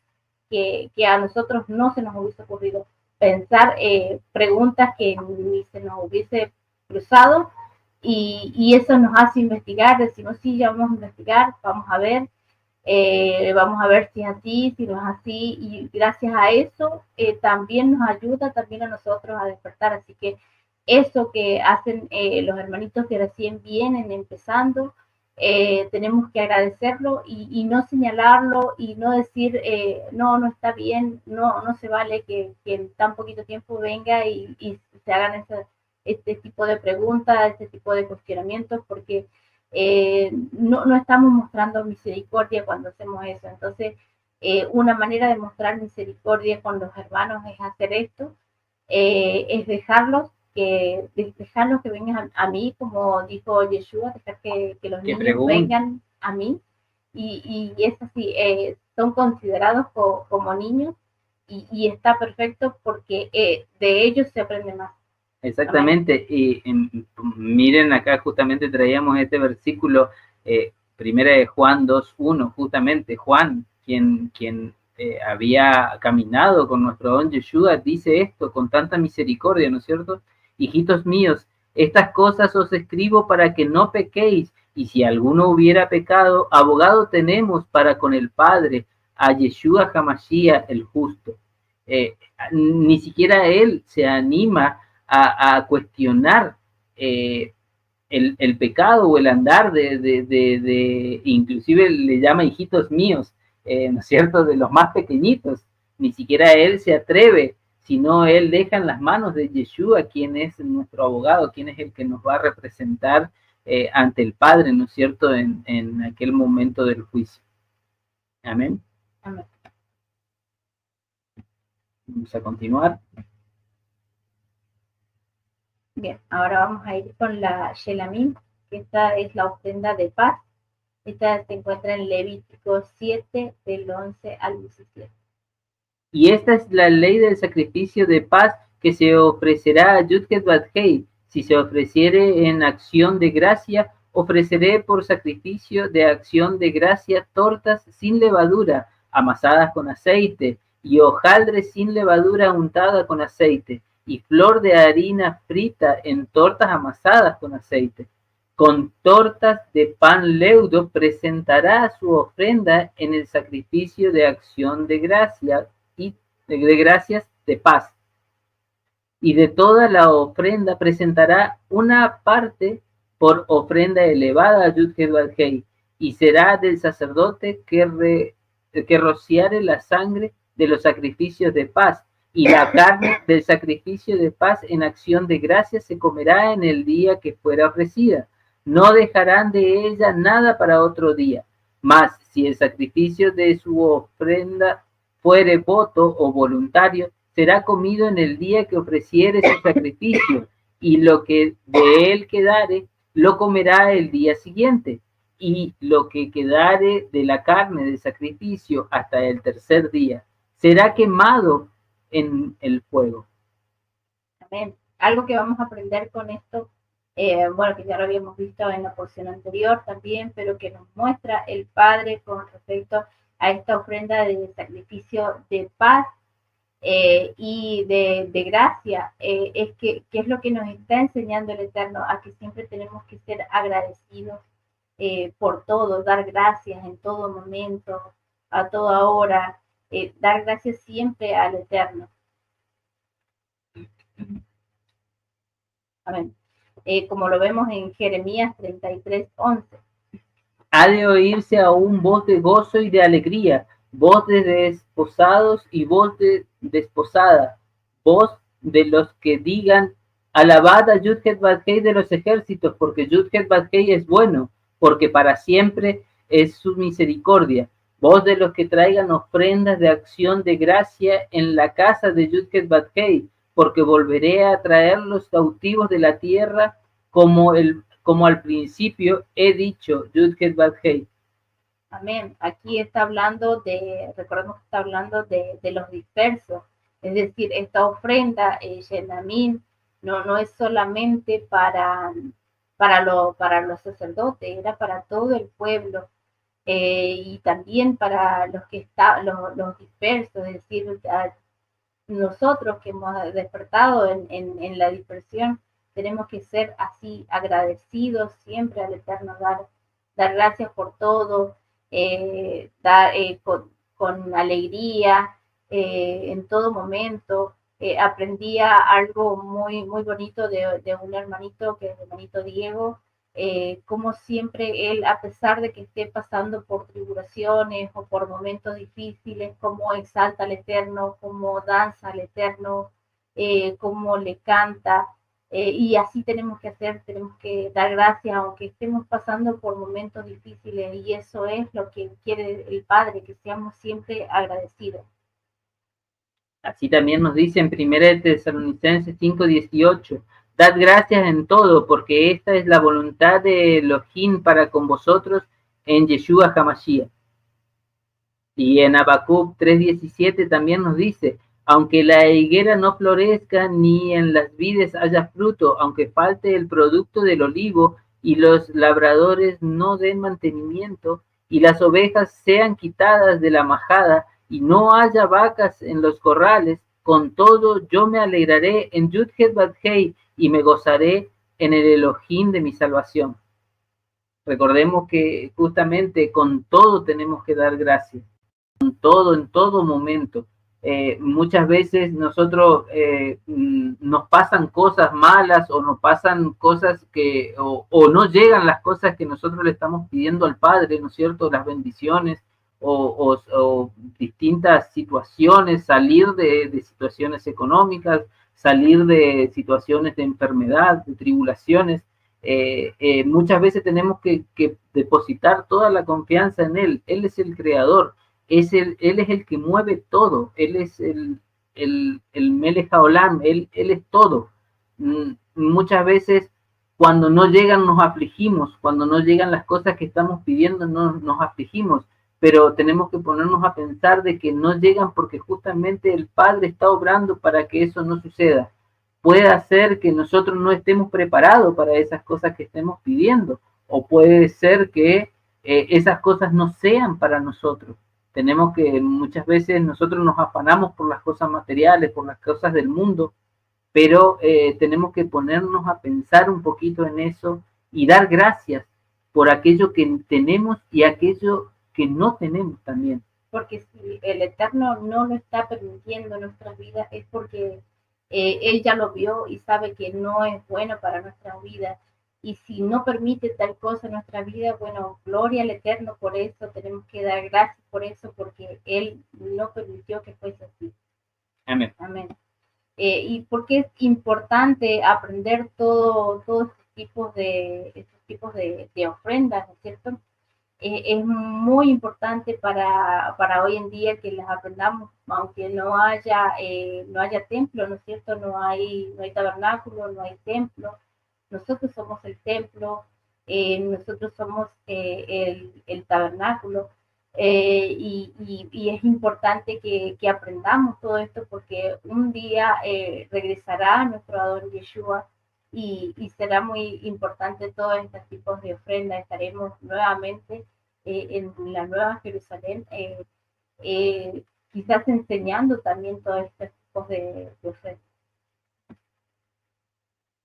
que a nosotros no se nos hubiese ocurrido pensar preguntas que ni se nos hubiese cruzado y eso nos hace investigar, decimos sí, ya vamos a investigar, vamos a ver si es así, si no es así y gracias a eso también nos ayuda también a nosotros a despertar, así que eso que hacen los hermanitos que recién vienen empezando, tenemos que agradecerlo y no señalarlo y no decir, no está bien, no se vale que en tan poquito tiempo venga y se hagan este tipo de preguntas, este tipo de cuestionamientos, porque no estamos mostrando misericordia cuando hacemos eso. Entonces, una manera de mostrar misericordia con los hermanos es hacer esto, es dejarlos que vengan a mí, como dijo Yeshua, dejar que los niños vengan a mí, y es así, son considerados como niños, y está perfecto porque de ellos se aprende más.
Exactamente, y miren acá justamente traíamos este versículo, primera de Juan 2:1, justamente Juan, quien había caminado con nuestro don Yeshua, dice esto con tanta misericordia, ¿no es cierto? Hijitos míos, estas cosas os escribo para que no pequéis, y si alguno hubiera pecado, abogado tenemos para con el Padre, a Yeshua Hamashiach el justo. Ni siquiera él se anima a cuestionar el pecado o el andar inclusive le llama hijitos míos, ¿no es cierto?, de los más pequeñitos. Ni siquiera él se atreve, sino él deja en las manos de Yeshua, quien es nuestro abogado, quien es el que nos va a representar ante el Padre, ¿no es cierto?, en aquel momento del juicio. Amén.
Amén.
Vamos a continuar.
Bien, ahora vamos a ir con la Shelamim, que esta es la ofrenda de paz. Esta se encuentra en Levítico 7, del 11 al 17.
Y esta es la ley del sacrificio de paz que se ofrecerá a Yudhet Badhei. Si se ofreciere en acción de gracia, ofreceré por sacrificio de acción de gracia tortas sin levadura, amasadas con aceite, y hojaldre sin levadura untada con aceite, y flor de harina frita en tortas amasadas con aceite. Con tortas de pan leudo presentará su ofrenda en el sacrificio de acción de gracia y de gracias de paz. Y de toda la ofrenda presentará una parte por ofrenda elevada a Yud-Heh-Vav-Hei, y será del sacerdote que rociare la sangre de los sacrificios de paz, y la carne del sacrificio de paz en acción de gracias se comerá en el día que fuera ofrecida. No dejarán de ella nada para otro día. Mas si el sacrificio de su ofrenda fuere voto o voluntario, será comido en el día que ofreciere su sacrificio, y lo que de él quedare, lo comerá el día siguiente, y lo que quedare de la carne del sacrificio hasta el tercer día, será quemado en el fuego.
Amén. Algo que vamos a aprender con esto, bueno, que ya lo habíamos visto en la porción anterior también, pero que nos muestra el Padre con respecto a esta ofrenda de sacrificio de paz y de gracia, es que es lo que nos está enseñando el Eterno, a que siempre tenemos que ser agradecidos por todo, dar gracias en todo momento, a toda hora, dar gracias siempre al Eterno. Amén. Como lo vemos en Jeremías 33:11.
Ha de oírse aún voz de gozo y de alegría, voz de desposados y voz de desposada, voz de los que digan, alabad a Yud-Heh-Vav-Hei de los ejércitos, porque Yud-Heh-Vav-Hei es bueno, porque para siempre es su misericordia. Voz de los que traigan ofrendas de acción de gracia en la casa de Yud-Heh-Vav-Hei, porque volveré a traer los cautivos de la tierra como al principio he dicho, Yud-Heh-Vav-Hei.
Amén. Aquí está hablando recordemos que está hablando de los dispersos. Es decir, esta ofrenda, Shenamim, no es solamente para los sacerdotes, era para todo el pueblo. Y también para los dispersos, es decir, nosotros que hemos despertado en la dispersión, tenemos que ser así agradecidos siempre al Eterno, dar gracias por todo, con alegría en todo momento. Aprendía algo muy, muy bonito de un hermanito, que es el hermanito Diego, como siempre él, a pesar de que esté pasando por tribulaciones o por momentos difíciles, cómo exalta al Eterno, cómo danza al Eterno, cómo le canta. Y así tenemos que hacer, tenemos que dar gracias, aunque estemos pasando por momentos difíciles, y eso es lo que quiere el Padre, que seamos siempre agradecidos.
Así también nos dice en 1 Tesalonicenses 5:18, dad gracias en todo, porque esta es la voluntad de Elohim para con vosotros en Yeshua HaMashiach. Y en Habacuc 3:17 también nos dice, aunque la higuera no florezca, ni en las vides haya fruto, aunque falte el producto del olivo, y los labradores no den mantenimiento, y las ovejas sean quitadas de la majada, y no haya vacas en los corrales, con todo yo me alegraré en Yud-Heh-Vav-Hei, y me gozaré en el Elohim de mi salvación. Recordemos que justamente con todo tenemos que dar gracias. Todo, en todo momento. Muchas veces nosotros nos pasan cosas malas o nos pasan cosas o no llegan las cosas que nosotros le estamos pidiendo al Padre, ¿no es cierto? Las bendiciones o distintas situaciones, salir de situaciones económicas, salir de situaciones de enfermedad, de tribulaciones. Muchas veces tenemos que depositar toda la confianza en Él. Él es el creador. Él es el que mueve todo, él es el Melech Haolam, él es todo. muchas veces cuando no llegan nos afligimos, cuando no llegan las cosas que estamos pidiendo nos afligimos, pero tenemos que ponernos a pensar de que no llegan porque justamente el Padre está obrando para que eso no suceda. Puede ser que nosotros no estemos preparados para esas cosas que estemos pidiendo, o puede ser que esas cosas no sean para nosotros. Tenemos que muchas veces nosotros nos afanamos por las cosas materiales, por las cosas del mundo, pero tenemos que ponernos a pensar un poquito en eso y dar gracias por aquello que tenemos y aquello que no tenemos también.
Porque si el Eterno no lo está permitiendo en nuestras vidas es porque Él ya lo vio y sabe que no es bueno para nuestras vidas. Y si no permite tal cosa en nuestra vida, bueno, gloria al Eterno por eso, tenemos que dar gracias por eso, porque Él no permitió que fuese así.
Amén.
Amén. Y porque es importante aprender todos estos tipos de ofrendas, ¿no es cierto? Es muy importante para hoy en día que las aprendamos, aunque no haya templo, ¿no es cierto? No hay tabernáculo, no hay templo. Nosotros somos el templo, nosotros somos el tabernáculo. Y es importante que aprendamos todo esto porque un día regresará nuestro Adón Yeshua y será muy importante todos estos tipos de ofrendas. Estaremos nuevamente en la Nueva Jerusalén, quizás enseñando también todos estos tipos de ofrendas.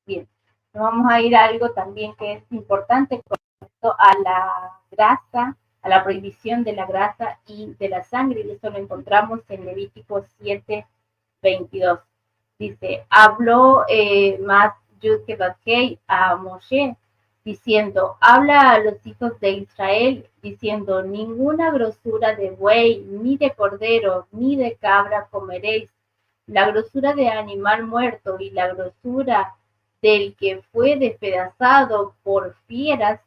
Bien, nos vamos a ir a algo también que es importante con respecto a la grasa, a la prohibición de la grasa y de la sangre, y eso lo encontramos en Levítico 7:22. Dice, habló más Yud-Heh-Vav-Heh a Moshe, diciendo, habla a los hijos de Israel, diciendo, ninguna grosura de buey, ni de cordero, ni de cabra comeréis. La grosura de animal muerto y la grosura del que fue despedazado por fieras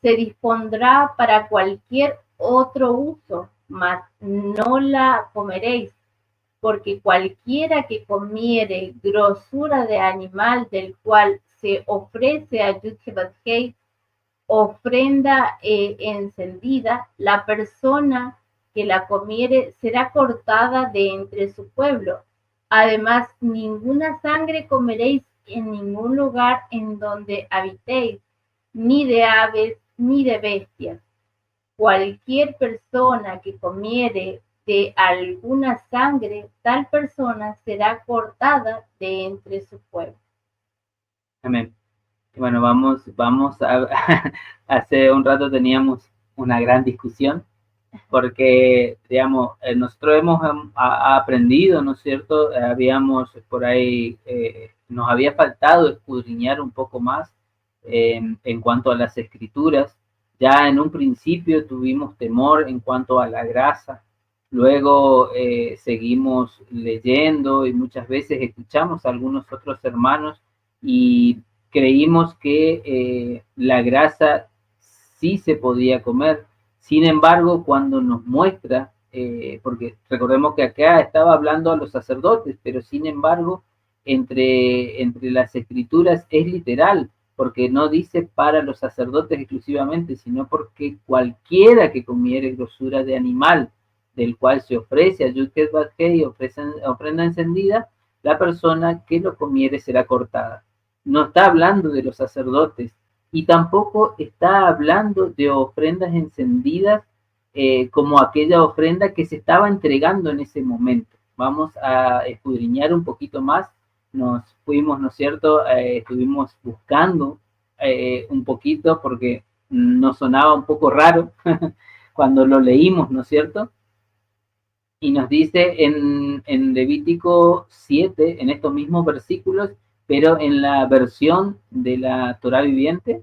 se dispondrá para cualquier otro uso, mas no la comeréis, porque cualquiera que comiere grosura de animal del cual se ofrece a Yud-Heh-Vav-Heh ofrenda encendida, la persona que la comiere será cortada de entre su pueblo. Además, ninguna sangre comeréis en ningún lugar en donde habitéis, ni de aves, ni de bestias. Cualquier persona que comiere de alguna sangre, tal persona será cortada de entre su pueblo.
Amén. Bueno, vamos a hace un rato teníamos una gran discusión porque, digamos, nosotros hemos aprendido, ¿no es cierto? Habíamos por ahí, nos había faltado escudriñar un poco más en cuanto a las escrituras. Ya en un principio tuvimos temor en cuanto a la grasa, luego seguimos leyendo y muchas veces escuchamos a algunos otros hermanos y creímos que la grasa sí se podía comer. Sin embargo, cuando nos muestra, porque recordemos que acá estaba hablando a los sacerdotes, pero sin embargo, entre las escrituras es literal, porque no dice para los sacerdotes exclusivamente, sino porque cualquiera que comiere grosura de animal, del cual se ofrece a Yud-Heh-Vav-Heh y ofrenda encendida, la persona que lo comiere será cortada. No está hablando de los sacerdotes, y tampoco está hablando de ofrendas encendidas como aquella ofrenda que se estaba entregando en ese momento. Vamos a escudriñar un poquito más. Nos fuimos, ¿no es cierto? Estuvimos buscando un poquito porque nos sonaba un poco raro cuando lo leímos, ¿no es cierto? Y nos dice en Levítico 7, en estos mismos versículos, pero en la versión de la Torá viviente,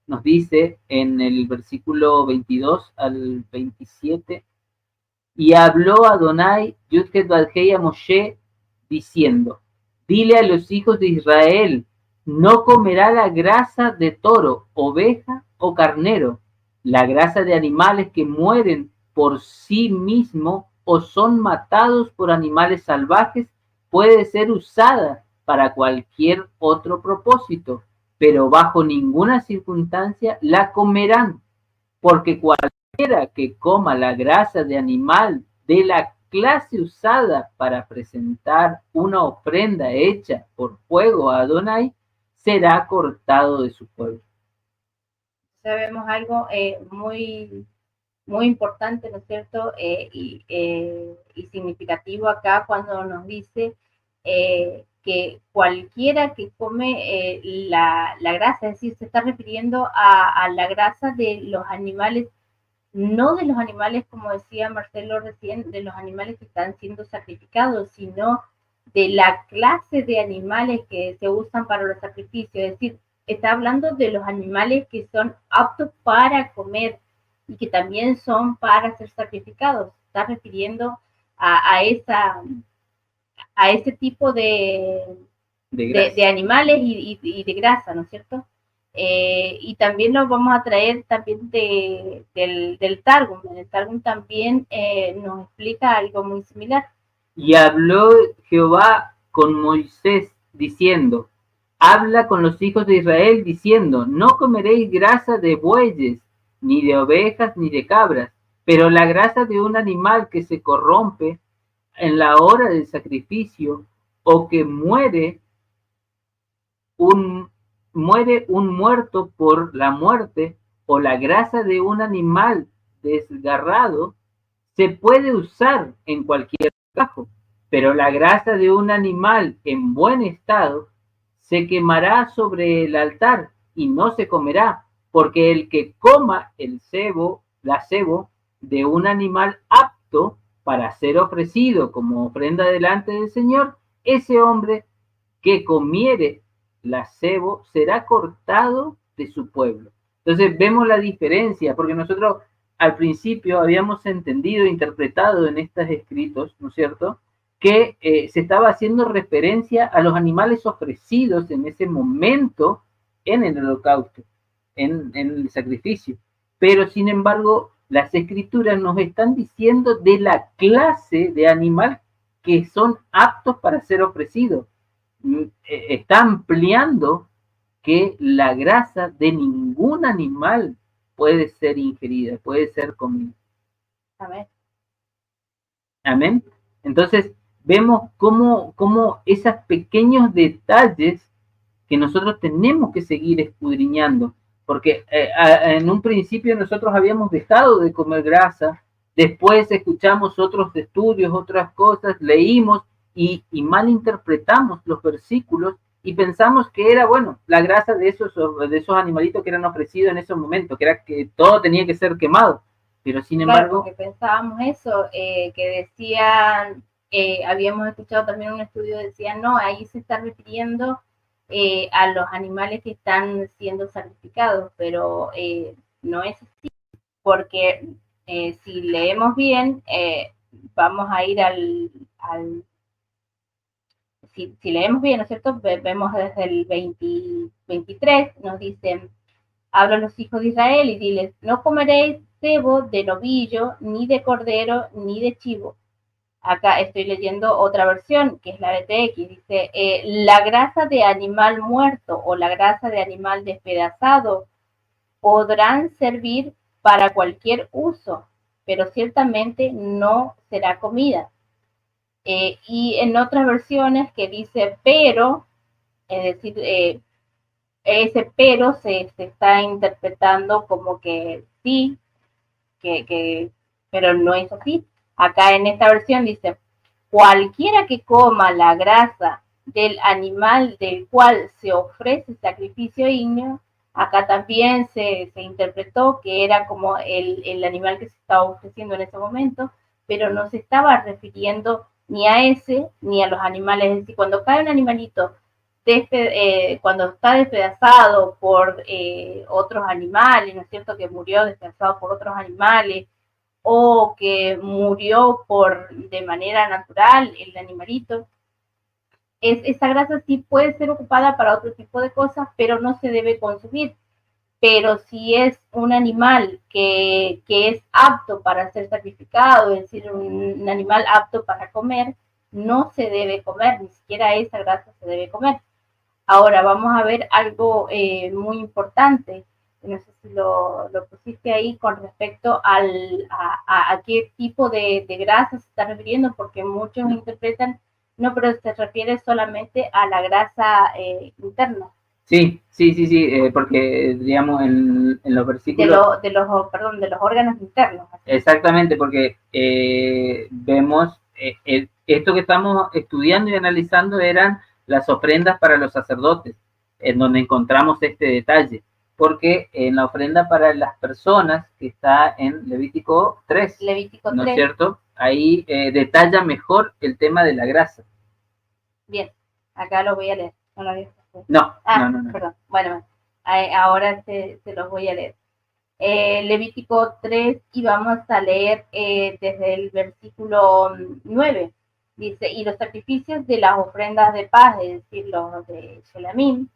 nos dice en el versículo 22 al 27, y habló Adonai Yud-Heh-Vav-Heh a Moshe diciendo, dile a los hijos de Israel, no comerá la grasa de toro, oveja o carnero, la grasa de animales que mueren por sí mismo o son matados por animales salvajes puede ser usada para cualquier otro propósito, pero bajo ninguna circunstancia la comerán, porque cualquiera que coma la grasa de animal de la clase usada para presentar una ofrenda hecha por fuego a Adonai, será cortado de su pueblo.
Sabemos algo muy importante, ¿no es cierto? Y significativo acá cuando nos dice que cualquiera que come la grasa, es decir, se está refiriendo a la grasa de los animales, no de los animales, como decía Marcelo recién, de los animales que están siendo sacrificados, sino de la clase de animales que se usan para los sacrificios. Es decir, está hablando de los animales que son aptos para comer y que también son para ser sacrificados. Está refiriendo a ese tipo de animales y de grasa, ¿no es cierto? Y también nos vamos a traer también del Targum. En el Targum también nos explica algo muy similar.
Y habló Jehová con Moisés diciendo, habla con los hijos de Israel diciendo, no comeréis grasa de bueyes, ni de ovejas, ni de cabras, pero la grasa de un animal que se corrompe en la hora del sacrificio, o que muere un muerto por la muerte, o la grasa de un animal desgarrado, se puede usar en cualquier trabajo, pero la grasa de un animal en buen estado se quemará sobre el altar y no se comerá, porque el que coma la cebo de un animal apto para ser ofrecido como ofrenda delante del Señor, ese hombre que comiere la cebo será cortado de su pueblo. Entonces vemos la diferencia, porque nosotros al principio habíamos entendido, interpretado en estos escritos, ¿no es cierto?, que se estaba haciendo referencia a los animales ofrecidos en ese momento en el holocausto, en el sacrificio. Pero sin embargo, las escrituras nos están diciendo de la clase de animal que son aptos para ser ofrecidos. Está ampliando que la grasa de ningún animal puede ser ingerida, puede ser comida.
Amén.
Amén. Entonces, vemos cómo esos pequeños detalles que nosotros tenemos que seguir escudriñando, porque en un principio nosotros habíamos dejado de comer grasa, después escuchamos otros estudios, otras cosas, leímos y malinterpretamos los versículos y pensamos que era, bueno, la grasa de esos animalitos que eran ofrecidos en esos momentos, que era que todo tenía que ser quemado. Pero sin embargo...
Claro, porque pensábamos eso, que decían, habíamos escuchado también un estudio, decían, no, ahí se está refiriendo a los animales que están siendo sacrificados, pero no es así, porque si leemos bien, vamos a ir si leemos bien, ¿no es cierto? Vemos desde el 23, nos dicen, habla a los hijos de Israel y diles, no comeréis cebo de novillo, ni de cordero, ni de chivo. Acá estoy leyendo otra versión, que es la BTX, dice, la grasa de animal muerto o la grasa de animal despedazado podrán servir para cualquier uso, pero ciertamente no será comida. Y en otras versiones que dice, pero, es decir, ese pero se está interpretando como que sí, pero no es así. Acá en esta versión dice, cualquiera que coma la grasa del animal del cual se ofrece sacrificio ígneo, acá también se interpretó que era como el animal que se estaba ofreciendo en ese momento, pero no se estaba refiriendo ni a ese ni a los animales. Es decir, cuando cae un animalito, cuando está despedazado por otros animales, ¿no es cierto?, que murió despedazado por otros animales, o que murió de manera natural el animalito, esa grasa sí puede ser ocupada para otro tipo de cosas, pero no se debe consumir. Pero si es un animal que es apto para ser sacrificado, es decir, un animal apto para comer, no se debe comer, ni siquiera esa grasa se debe comer. Ahora vamos a ver algo muy importante, no sé si lo pusiste ahí con respecto a qué tipo de grasa se está refiriendo, porque muchos interpretan, no, pero se refiere solamente a la grasa interna.
Sí, porque digamos en los versículos...
de los órganos internos.
Exactamente, porque vemos esto que estamos estudiando y analizando eran las ofrendas para los sacerdotes, en donde encontramos este detalle, porque en la ofrenda para las personas que está en Levítico 3,
Levítico
¿no
3.
es cierto? Ahí detalla mejor el tema de la grasa.
Bien, acá lo voy a leer. No lo había puesto.
No.
Perdón. Bueno, ahora se los voy a leer. Levítico 3 y vamos a leer desde el versículo 9. Dice, y los sacrificios de las ofrendas de paz, es decir, los de Shelamim,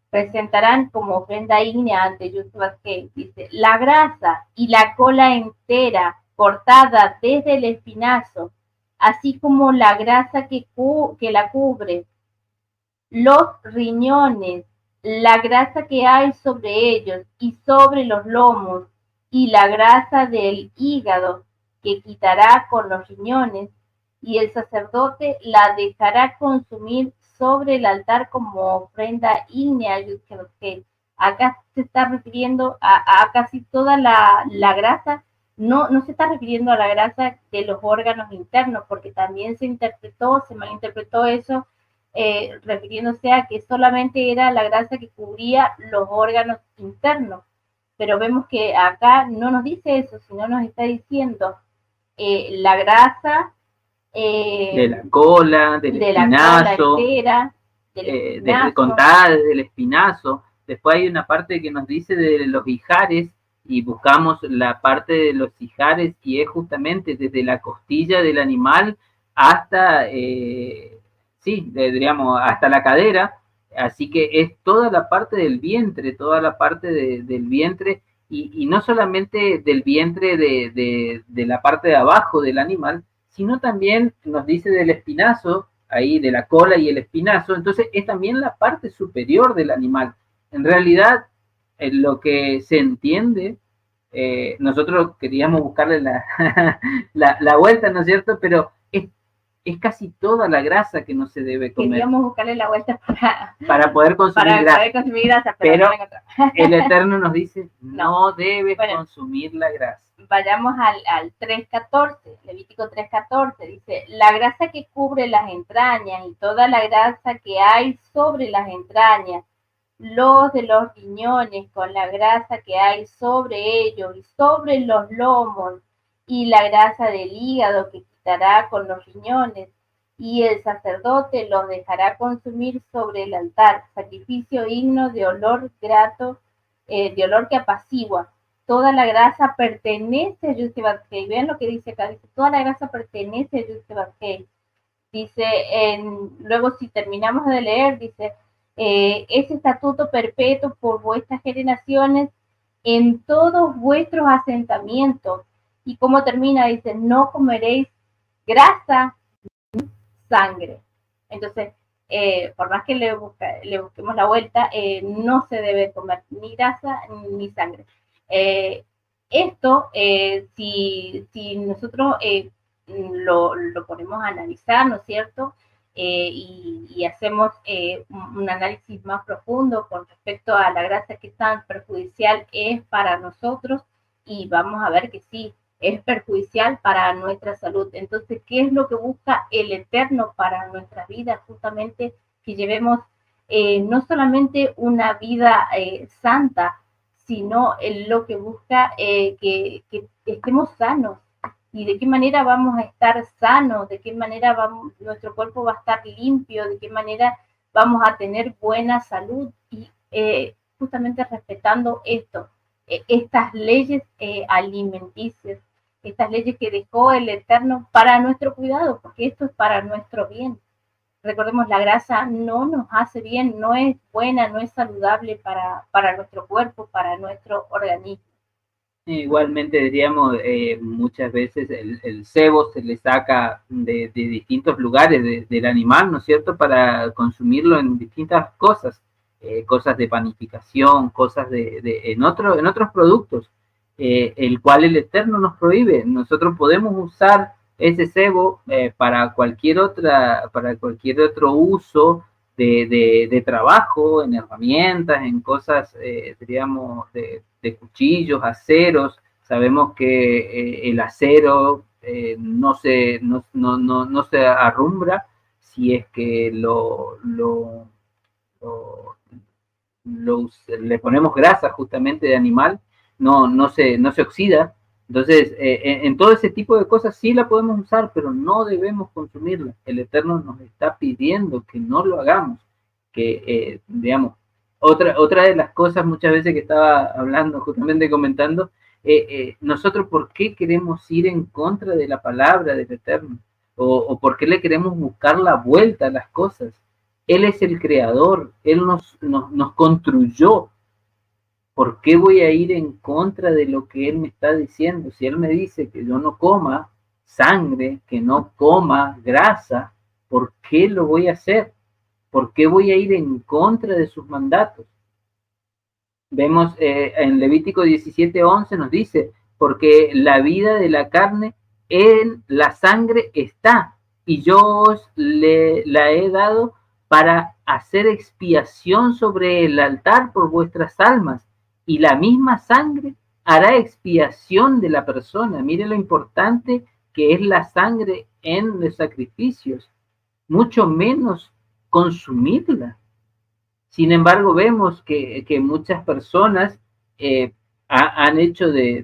presentarán como ofrenda ígnea ante Yud-Vah-Kei. Dice, la grasa y la cola entera cortada desde el espinazo, así como la grasa que la cubre, los riñones, la grasa que hay sobre ellos y sobre los lomos, y la grasa del hígado que quitará con los riñones, y el sacerdote la dejará consumir sobre el altar como ofrenda ígnea. Acá se está refiriendo a casi toda la grasa. No se está refiriendo a la grasa de los órganos internos, porque también se malinterpretó eso, refiriéndose a que solamente era la grasa que cubría los órganos internos. Pero vemos que acá no nos dice eso, sino nos está diciendo la grasa
de la cola, del espinazo,
entera,
contada desde el espinazo. Después hay una parte que nos dice de los ijares, y buscamos la parte de los ijares, y es justamente desde la costilla del animal hasta, digamos, hasta la cadera. Así que es toda la parte del vientre, toda la parte del vientre, y no solamente del vientre de la parte de abajo del animal, sino también nos dice del espinazo, ahí de la cola y el espinazo. Entonces es también la parte superior del animal. En realidad, lo que se entiende, nosotros queríamos buscarle la vuelta, ¿no es cierto? Pero es casi toda la grasa que no se debe comer.
Queríamos buscarle la vuelta
para poder consumir grasa.
Pero
el Eterno nos dice, no debes consumir la grasa.
Vayamos al 3.14, Levítico 3.14, dice, la grasa que cubre las entrañas y toda la grasa que hay sobre las entrañas, los de los riñones con la grasa que hay sobre ellos y sobre los lomos, y la grasa del hígado que quitará con los riñones, y el sacerdote los dejará consumir sobre el altar, sacrificio digno de olor grato, de olor que apacigua. Toda la grasa pertenece a Yud-Heh-Vav-Hei. Vean lo que dice acá, dice, toda la grasa pertenece a Yud-Heh-Vav-Hei. Dice, luego si terminamos de leer, dice, ese estatuto perpetuo por vuestras generaciones en todos vuestros asentamientos. Y como termina, dice, no comeréis grasa ni sangre. Entonces, por más que le busquemos la vuelta, no se debe comer ni grasa ni sangre. Esto, si nosotros lo ponemos a analizar, ¿no es cierto? Y hacemos un análisis más profundo con respecto a la grasa que tan perjudicial es para nosotros, y vamos a ver que sí, es perjudicial para nuestra salud. Entonces, ¿qué es lo que busca el Eterno para nuestra vida? Justamente que llevemos no solamente una vida santa, sino lo que busca que estemos sanos. ¿Y de qué manera vamos a estar sanos? ¿De qué manera nuestro cuerpo va a estar limpio? ¿De qué manera vamos a tener buena salud? Y justamente respetando esto, estas leyes alimenticias, estas leyes que dejó el Eterno para nuestro cuidado, porque esto es para nuestro bien. Recordemos, la grasa no nos hace bien, no es buena, no es saludable para nuestro cuerpo, para nuestro organismo.
Igualmente diríamos, muchas veces el cebo se le saca de distintos lugares del animal, ¿no es cierto?, para consumirlo en distintas cosas, cosas de panificación, cosas en otros productos, el cual el Eterno nos prohíbe. Nosotros podemos usar ese cebo para cualquier otro uso de trabajo, en herramientas, en cosas, diríamos, de cuchillos, aceros. Sabemos que el acero no se arrumbra si es que le ponemos grasa justamente de animal, no se oxida. Entonces, en todo ese tipo de cosas sí la podemos usar, pero no debemos consumirla. El Eterno nos está pidiendo que no lo hagamos, que, digamos, otra de las cosas muchas veces que estaba hablando, justamente comentando, nosotros por qué queremos ir en contra de la palabra del Eterno, o por qué le queremos buscar la vuelta a las cosas. Él es el creador, Él nos construyó. ¿Por qué voy a ir en contra de lo que Él me está diciendo? Si Él me dice que yo no coma sangre, que no coma grasa, ¿por qué lo voy a hacer? ¿Por qué voy a ir en contra de sus mandatos? Vemos en Levítico 17:11 nos dice, porque la vida de la carne en la sangre está, y yo os la he dado para hacer expiación sobre el altar por vuestras almas, y la misma sangre hará expiación de la persona. Mire lo importante que es la sangre en los sacrificios, mucho menos consumirla. Sin embargo, vemos que muchas personas han hecho de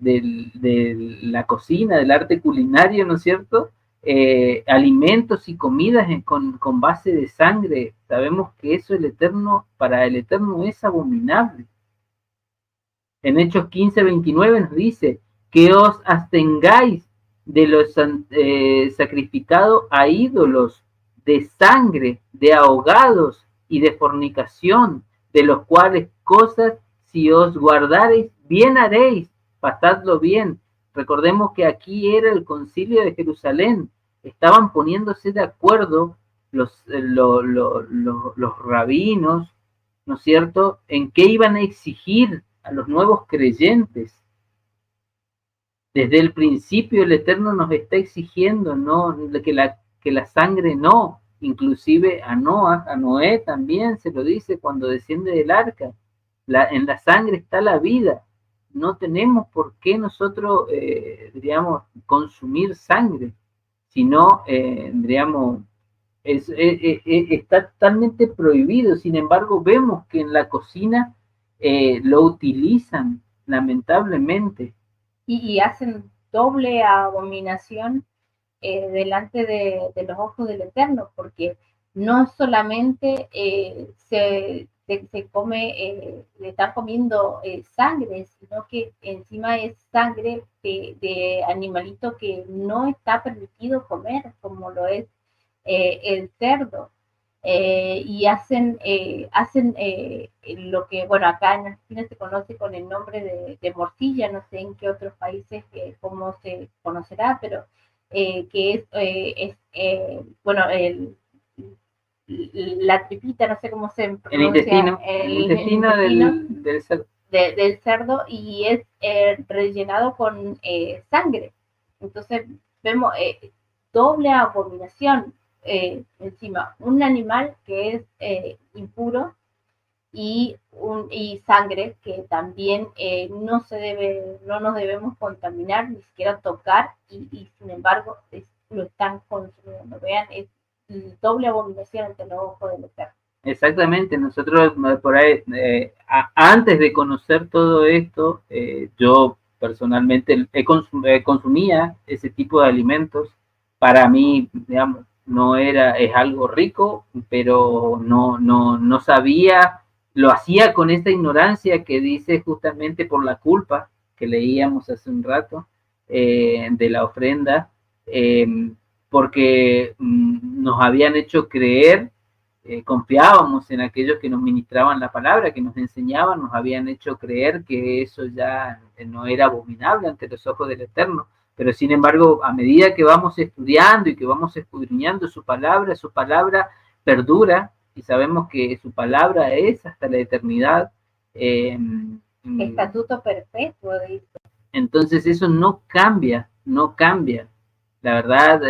la cocina, del arte culinario, ¿no es cierto?, alimentos y comidas con base de sangre. Sabemos que eso para el Eterno es abominable. En Hechos 15:29 nos dice que os abstengáis de los sacrificados a ídolos, de sangre, de ahogados y de fornicación, de los cuales cosas si os guardareis, bien haréis, pasadlo bien. Recordemos que aquí era el concilio de Jerusalén, estaban poniéndose de acuerdo los rabinos, ¿no es cierto?, en qué iban a exigir a los nuevos creyentes. Desde el principio el Eterno nos está exigiendo no que la sangre no, inclusive a Noé también se lo dice cuando desciende del arca. En la sangre está la vida. No tenemos por qué nosotros, diríamos, consumir sangre, sino, diríamos, está totalmente prohibido. Sin embargo, vemos que en la cocina lo utilizan, lamentablemente.
Y hacen doble abominación delante de los ojos del Eterno, porque no solamente se come, le están comiendo sangre, sino que encima es sangre de animalito que no está permitido comer, como lo es el cerdo. Y hacen lo que, bueno, acá en Argentina se conoce con el nombre de morcilla, no sé en qué otros países cómo se conocerá, pero que bueno, la tripita, no sé cómo se pronuncia,
el intestino
del cerdo, y es rellenado con sangre. Entonces vemos doble abominación. Encima un animal que es impuro y sangre que también no nos debemos contaminar, ni siquiera tocar, y sin embargo lo están consumiendo. Vean, es doble abominación ante los ojos del Eterno.
Exactamente, nosotros por ahí, antes de conocer todo esto, yo personalmente consumía ese tipo de alimentos. Para mí, digamos, es algo rico, pero no sabía, lo hacía con esta ignorancia que dice justamente por la culpa que leíamos hace un rato, de la ofrenda, porque nos habían hecho creer confiábamos en aquellos que nos ministraban la palabra, que nos enseñaban, nos habían hecho creer que eso ya no era abominable ante los ojos del Eterno. Pero sin embargo, a medida que vamos estudiando y que vamos escudriñando su palabra perdura y sabemos que su palabra es hasta la eternidad.
Estatuto perpetuo, dice.
Entonces eso no cambia, no cambia. La verdad,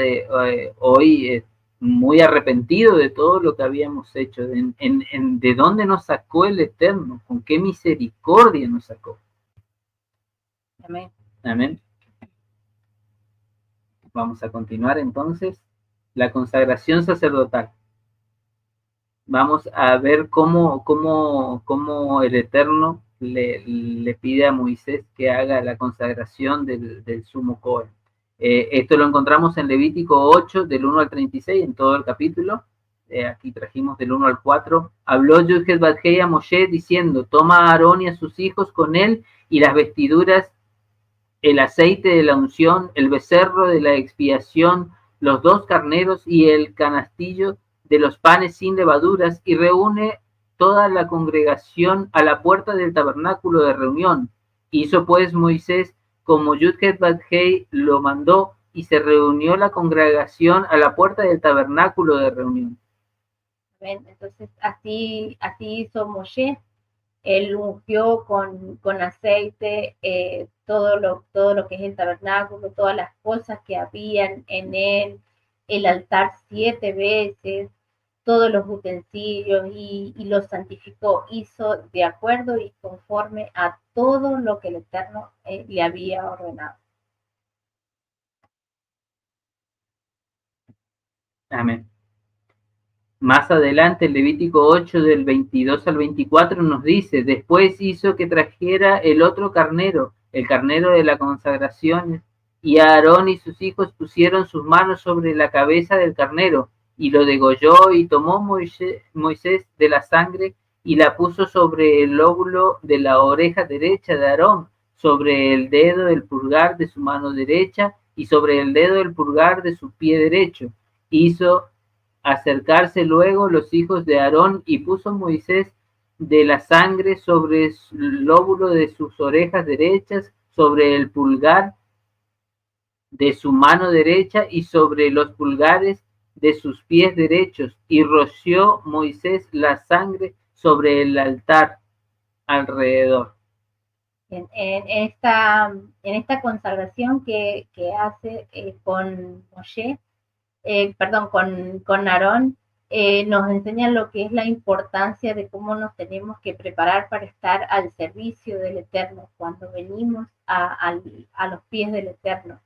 hoy muy arrepentido de todo lo que habíamos hecho, de dónde nos sacó el Eterno, con qué misericordia nos sacó.
Amén.
Amén. Vamos a continuar entonces. La consagración sacerdotal. Vamos a ver cómo el Eterno le pide a Moisés que haga la consagración del sumo Cohen. Esto lo encontramos en Levítico 8, del 1 al 36, en todo el capítulo. Aquí trajimos del 1 al 4. Habló Yud-Heh Vav-Hei a Moshe diciendo: toma a Aarón y a sus hijos con él y las vestiduras, el aceite de la unción, el becerro de la expiación, los 2 carneros y el canastillo de los panes sin levaduras, y reúne toda la congregación a la puerta del tabernáculo de reunión. Hizo pues Moisés como Yud-Heh Vav-Hei lo mandó, y se reunió la congregación a la puerta del tabernáculo de reunión.
Entonces así hizo Moshe. Él ungió con aceite todo lo que es el tabernáculo, todas las cosas que habían en él, el altar 7 veces, todos los utensilios, y los santificó. Hizo de acuerdo y conforme a todo lo que el Eterno le había ordenado.
Amén. Más adelante, el Levítico 8, del 22 al 24, nos dice: después hizo que trajera el otro carnero, el carnero de la consagración, y Aarón y sus hijos pusieron sus manos sobre la cabeza del carnero, y lo degolló, y tomó Moisés de la sangre, y la puso sobre el lóbulo de la oreja derecha de Aarón, sobre el dedo del pulgar de su mano derecha, y sobre el dedo del pulgar de su pie derecho. Hizo acercarse luego los hijos de Aarón, y puso Moisés de la sangre sobre el lóbulo de sus orejas derechas, sobre el pulgar de su mano derecha y sobre los pulgares de sus pies derechos, y roció Moisés la sangre sobre el altar alrededor.
En esta consagración que hace con Moshe, con Aarón, nos enseña lo que es la importancia de cómo nos tenemos que preparar para estar al servicio del Eterno cuando venimos a los pies del Eterno.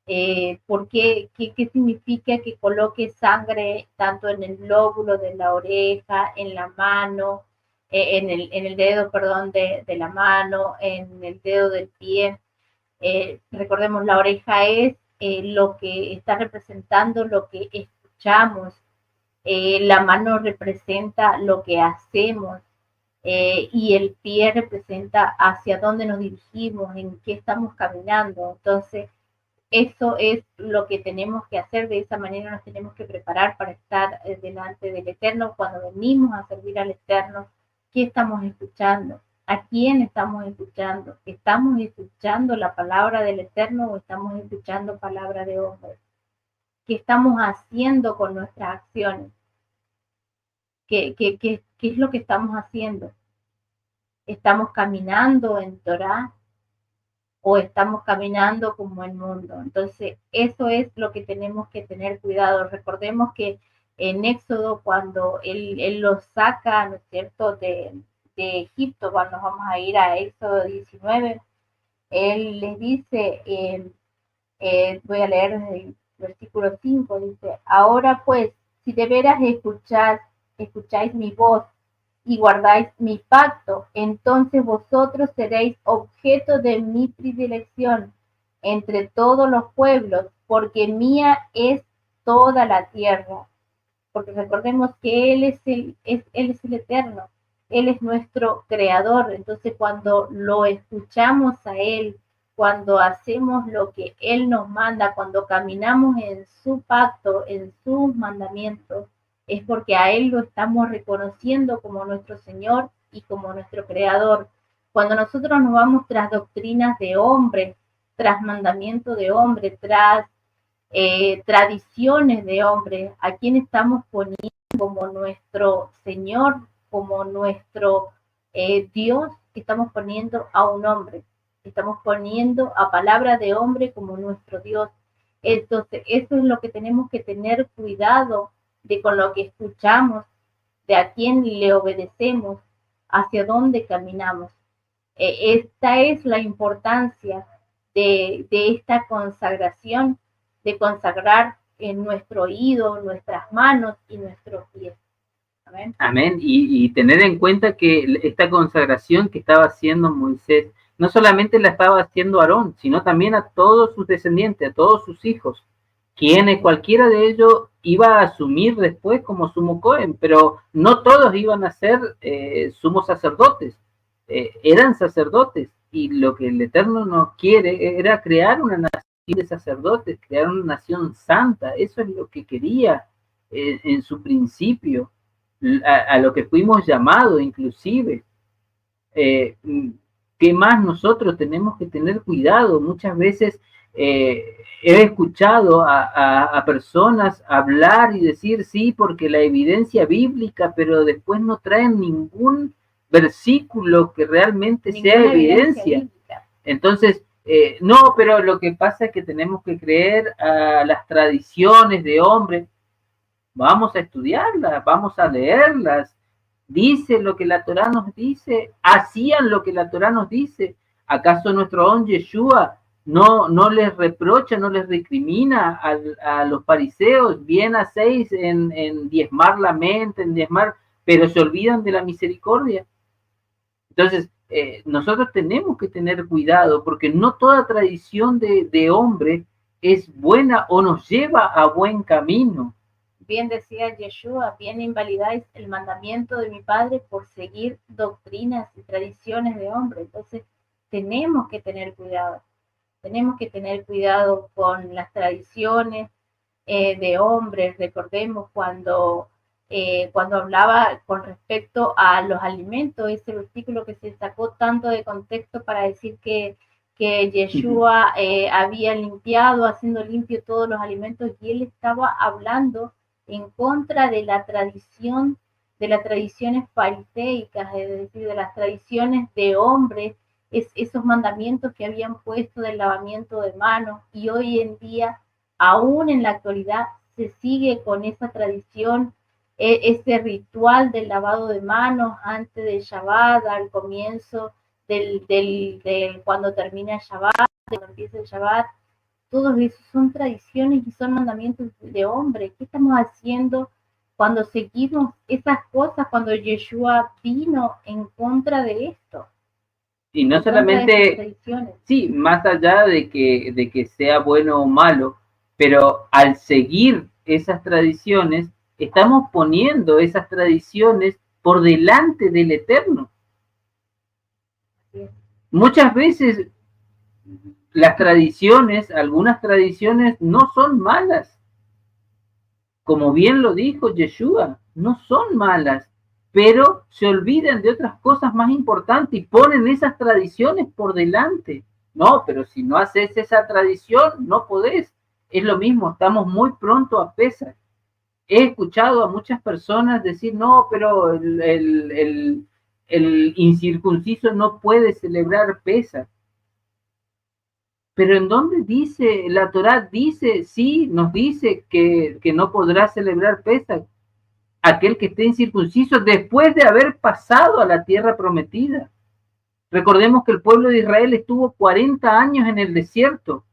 ¿Qué significa que coloque sangre tanto en el lóbulo de la oreja, en la mano, en el dedo, perdón, de la mano, en el dedo del pie? Recordemos, la oreja es lo que está representando lo que escuchamos, la mano representa lo que hacemos, y el pie representa hacia dónde nos dirigimos, en qué estamos caminando. Entonces, eso es lo que tenemos que hacer. De esa manera nos tenemos que preparar para estar delante del Eterno. Cuando venimos a servir al Eterno, ¿qué estamos escuchando? ¿A quién estamos escuchando? ¿Estamos escuchando la palabra del Eterno o estamos escuchando palabra de hombre? ¿Qué estamos haciendo con nuestras acciones? ¿Qué es lo que estamos haciendo? ¿Estamos caminando en Torah o estamos caminando como el mundo? Entonces, eso es lo que tenemos que tener cuidado. Recordemos que en Éxodo, cuando él los saca, ¿no es cierto?, de Egipto, cuando nos vamos a ir a Éxodo 19, él les dice, voy a leer el versículo 5, dice: ahora pues, si de veras escucháis mi voz y guardáis mi pacto, entonces vosotros seréis objeto de mi predilección entre todos los pueblos, porque mía es toda la tierra. Porque recordemos que Él es el Eterno, Él es nuestro creador. Entonces, cuando lo escuchamos a Él, cuando hacemos lo que Él nos manda, cuando caminamos en su pacto, en sus mandamientos, es porque a Él lo estamos reconociendo como nuestro Señor y como nuestro Creador. Cuando nosotros nos vamos tras doctrinas de hombre, tras mandamiento de hombre, tras tradiciones de hombre, ¿a quién estamos poniendo como nuestro Señor, como nuestro Dios? Estamos poniendo a un hombre, estamos poniendo a palabra de hombre como nuestro Dios. Entonces, eso es lo que tenemos que tener cuidado de con lo que escuchamos, de a quién le obedecemos, hacia dónde caminamos. Esta es la importancia de esta consagración, de consagrar en nuestro oído, nuestras manos y nuestros pies. Amén.
Amén. Y tener en cuenta que esta consagración que estaba haciendo Moisés, no solamente la estaba haciendo Aarón, sino también a todos sus descendientes, a todos sus hijos, quienes cualquiera de ellos iba a asumir después como sumo Cohen, pero no todos iban a ser sumos sacerdotes, eran sacerdotes, y lo que el Eterno nos quiere era crear una nación de sacerdotes, crear una nación santa. Eso es lo que quería en su principio, a lo que fuimos llamados inclusive. Eh, ¿Qué más nosotros tenemos que tener cuidado? Muchas veces he escuchado a personas hablar y decir sí, porque la evidencia bíblica, pero después no traen ningún versículo que realmente sea evidencia. Entonces, no, pero lo que pasa es que tenemos que creer a las tradiciones de hombres. Vamos a estudiarlas, vamos a leerlas. Dice lo que la Torá nos dice, hacían lo que la Torá nos dice. ¿Acaso nuestro don Yeshua no les reprocha, no les recrimina a los fariseos? Bien hacéis en diezmar la mente, en diezmar, pero se olvidan de la misericordia. Entonces, nosotros tenemos que tener cuidado, porque no toda tradición de hombre es buena o nos lleva a buen camino.
Bien decía Yeshua, bien invalidáis el mandamiento de mi Padre por seguir doctrinas y tradiciones de hombre. Entonces, tenemos que tener cuidado. Tenemos que tener cuidado con las tradiciones de hombres. Recordemos cuando hablaba con respecto a los alimentos, ese versículo que se sacó tanto de contexto para decir que Yeshua había limpiado, haciendo limpio todos los alimentos, y él estaba hablando en contra de la tradición, de las tradiciones fariseicas, es decir, de las tradiciones de hombres, esos mandamientos que habían puesto del lavamiento de manos, y hoy en día, aún en la actualidad, se sigue con esa tradición, ese ritual del lavado de manos antes del Shabbat, al comienzo del cuando termina el Shabbat, cuando empieza el Shabbat. Todos esos son tradiciones y son mandamientos de hombre. ¿Qué estamos haciendo cuando seguimos esas cosas, cuando Yeshua vino en contra de esto?
Y no solamente, sí, más allá de que sea bueno o malo, pero al seguir esas tradiciones, estamos poniendo esas tradiciones por delante del Eterno. Muchas veces las tradiciones, algunas tradiciones no son malas. Como bien lo dijo Yeshua, no son malas, pero se olvidan de otras cosas más importantes y ponen esas tradiciones por delante. No, pero si no haces esa tradición, no podés. Es lo mismo, estamos muy pronto a Pesaj. He escuchado a muchas personas decir, no, pero el incircunciso no puede celebrar Pesaj. Pero ¿en dónde dice? La Torá dice, sí, nos dice que no podrá celebrar Pesaj aquel que esté incircunciso después de haber pasado a la tierra prometida. Recordemos que el pueblo de Israel estuvo 40 años en el desierto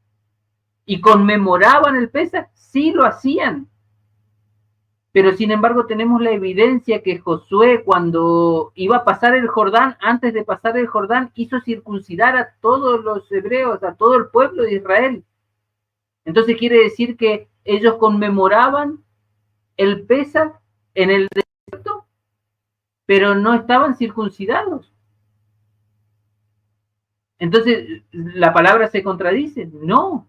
y conmemoraban el Pesaj, sí lo hacían. Pero sin embargo tenemos la evidencia que Josué, cuando iba a pasar el Jordán, antes de pasar el Jordán, hizo circuncidar a todos los hebreos, a todo el pueblo de Israel. Entonces quiere decir que ellos conmemoraban el Pesaj en el desierto, pero no estaban circuncidados. Entonces la palabra se contradice. No,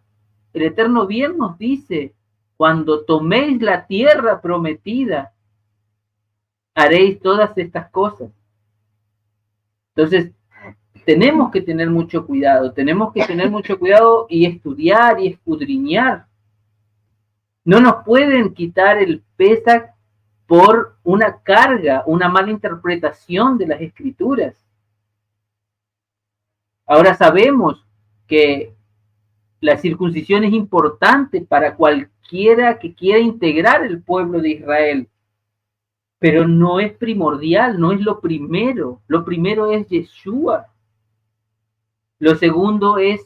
el Eterno bien nos dice, cuando toméis la tierra prometida, haréis todas estas cosas. Entonces, tenemos que tener mucho cuidado y estudiar y escudriñar. No nos pueden quitar el Pesaj por una carga, una mala interpretación de las escrituras. Ahora sabemos que la circuncisión es importante para cualquiera que quiera integrar el pueblo de Israel, pero no es primordial, no es lo primero. Lo primero es Yeshua. Lo segundo es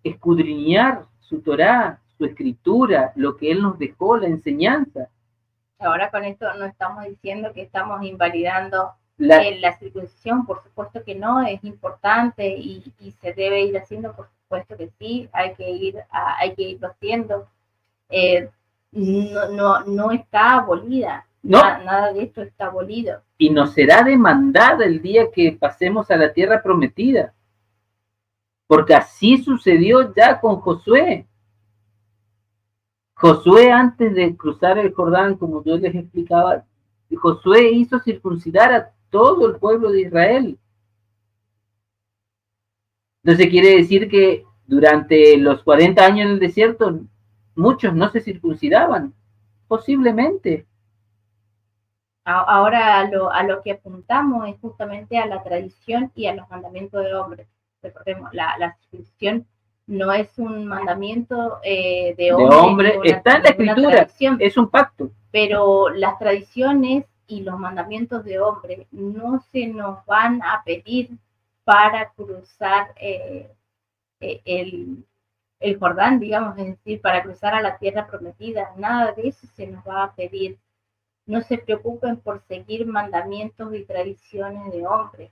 escudriñar su Torá, su escritura, lo que él nos dejó, la enseñanza.
Ahora con esto no estamos diciendo que estamos invalidando la circuncisión, por supuesto que no, es importante y se debe ir haciendo, por supuesto que sí, hay que irlo haciendo. No está abolida,
no.
Nada de esto está abolido.
Y nos será demandada el día que pasemos a la tierra prometida, porque así sucedió ya con Josué. Josué, antes de cruzar el Jordán, como yo les explicaba, Josué hizo circuncidar a todo el pueblo de Israel. Entonces quiere decir que durante los 40 años en el desierto, muchos no se circuncidaban, posiblemente.
Ahora a lo que apuntamos es justamente a la tradición y a los mandamientos de hombres. Recordemos, la circuncisión no es un mandamiento de hombre,
está en la escritura, es un pacto.
Pero las tradiciones y los mandamientos de hombre no se nos van a pedir para cruzar el Jordán, digamos, es decir, para cruzar a la tierra prometida. Nada de eso se nos va a pedir. No se preocupen por seguir mandamientos y tradiciones de hombre.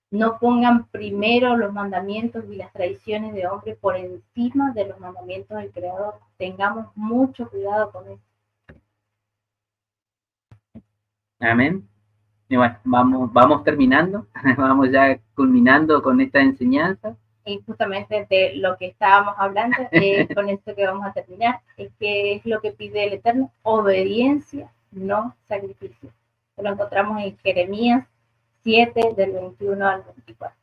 No pongan primero los mandamientos y las tradiciones de hombre por encima de los mandamientos del Creador. Tengamos mucho cuidado con eso.
Amén. Y bueno, vamos terminando, vamos ya culminando con esta enseñanza.
Y justamente de lo que estábamos hablando, con esto que vamos a terminar, es que es lo que pide el Eterno: obediencia, no sacrificio. Lo encontramos en Jeremías 7, del 21 al 24.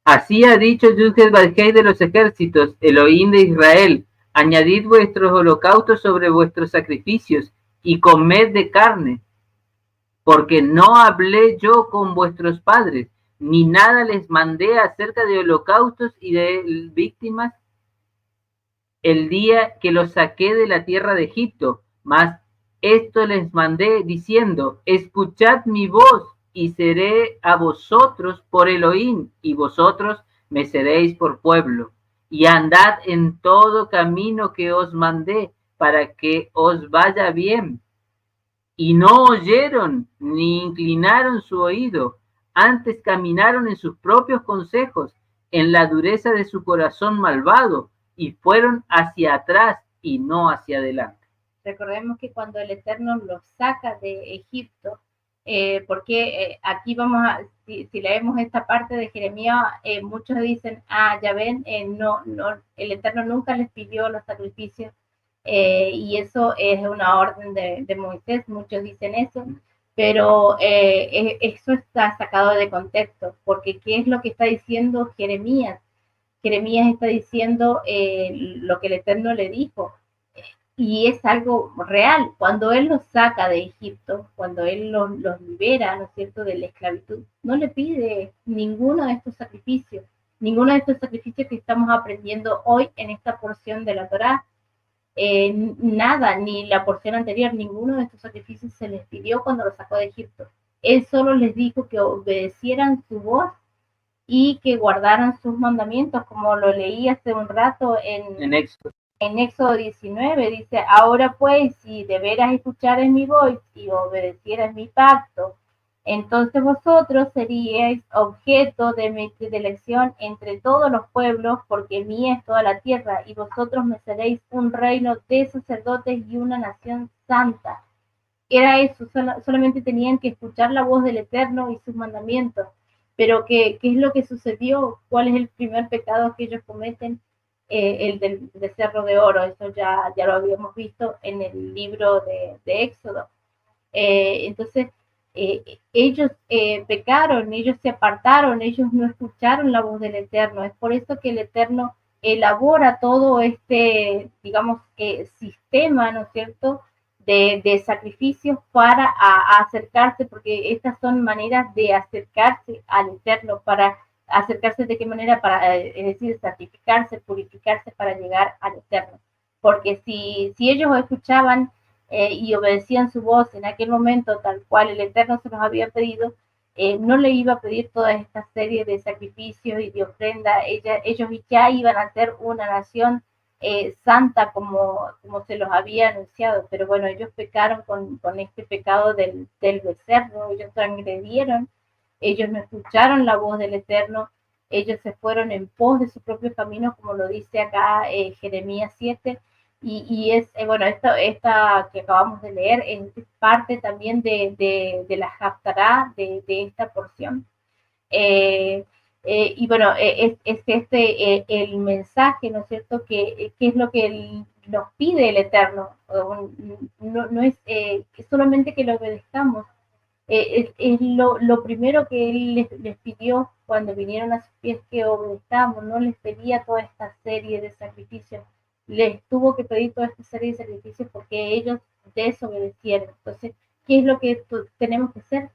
Así ha dicho Yud-Heh-Vah-Heh de los ejércitos, Elohim de Israel: añadid vuestros holocaustos sobre vuestros sacrificios y comed de carne, porque no hablé yo con vuestros padres, ni nada les mandé acerca de holocaustos y de víctimas el día que los saqué de la tierra de Egipto, mas esto les mandé diciendo: escuchad mi voz, y seré a vosotros por Elohim, y vosotros me seréis por pueblo, y andad en todo camino que os mandé, para que os vaya bien. Y no oyeron, ni inclinaron su oído, antes caminaron en sus propios consejos, en la dureza de su corazón malvado, y fueron hacia atrás y no hacia adelante.
Recordemos que cuando el Eterno los saca de Egipto, porque aquí vamos a, si leemos esta parte de Jeremías, muchos dicen, ya ven, el Eterno nunca les pidió los sacrificios, y eso es una orden de Moisés, muchos dicen eso, pero eso está sacado de contexto, porque ¿qué es lo que está diciendo Jeremías? Jeremías está diciendo lo que el Eterno le dijo, y es algo real. Cuando él los saca de Egipto, cuando él los libera, ¿no es cierto?, de la esclavitud, no le pide ninguno de estos sacrificios que estamos aprendiendo hoy en esta porción de la Torá. Nada, ni la porción anterior, ninguno de estos sacrificios se les pidió cuando los sacó de Egipto. Él solo les dijo que obedecieran su voz y que guardaran sus mandamientos, como lo leí hace un rato en Éxodo 19, dice: ahora pues, si de veras escuchares mi voz y obedecieras mi pacto, entonces vosotros seríais objeto de mi predilección entre todos los pueblos, porque mía es toda la tierra, y vosotros me seréis un reino de sacerdotes y una nación santa. Era eso, solamente tenían que escuchar la voz del Eterno y sus mandamientos. Pero ¿qué es lo que sucedió? ¿Cuál es el primer pecado que ellos cometen? El del becerro de oro. Eso ya lo habíamos visto en el libro de Éxodo. Entonces, ellos pecaron, ellos se apartaron, ellos no escucharon la voz del Eterno. Es por eso que el Eterno elabora todo este, digamos, sistema, ¿no es cierto?, de sacrificios para acercarse, porque estas son maneras de acercarse al Eterno, para acercarse de qué manera, para, es decir, santificarse, purificarse para llegar al Eterno. Porque si ellos escuchaban y obedecían su voz en aquel momento tal cual el Eterno se los había pedido, no le iba a pedir toda esta serie de sacrificios y de ofrenda. Ellos ya iban a ser una nación santa como se los había anunciado, pero bueno, ellos pecaron con este pecado del becerro, ellos transgredieron, ellos no escucharon la voz del Eterno, ellos se fueron en pos de su propio camino, como lo dice acá Jeremías 7, y es, bueno, esta que acabamos de leer es parte también de la Haftará, de esta porción. Y bueno, es este el mensaje, ¿no es cierto?, que es lo que nos pide el Eterno. No es solamente que lo obedezcamos, es lo primero que Él les pidió cuando vinieron a sus pies, que obedezcamos. No les pedía toda esta serie de sacrificios, les tuvo que pedir toda esta serie de sacrificios porque ellos desobedecieron. Entonces, ¿qué es lo que tenemos que hacer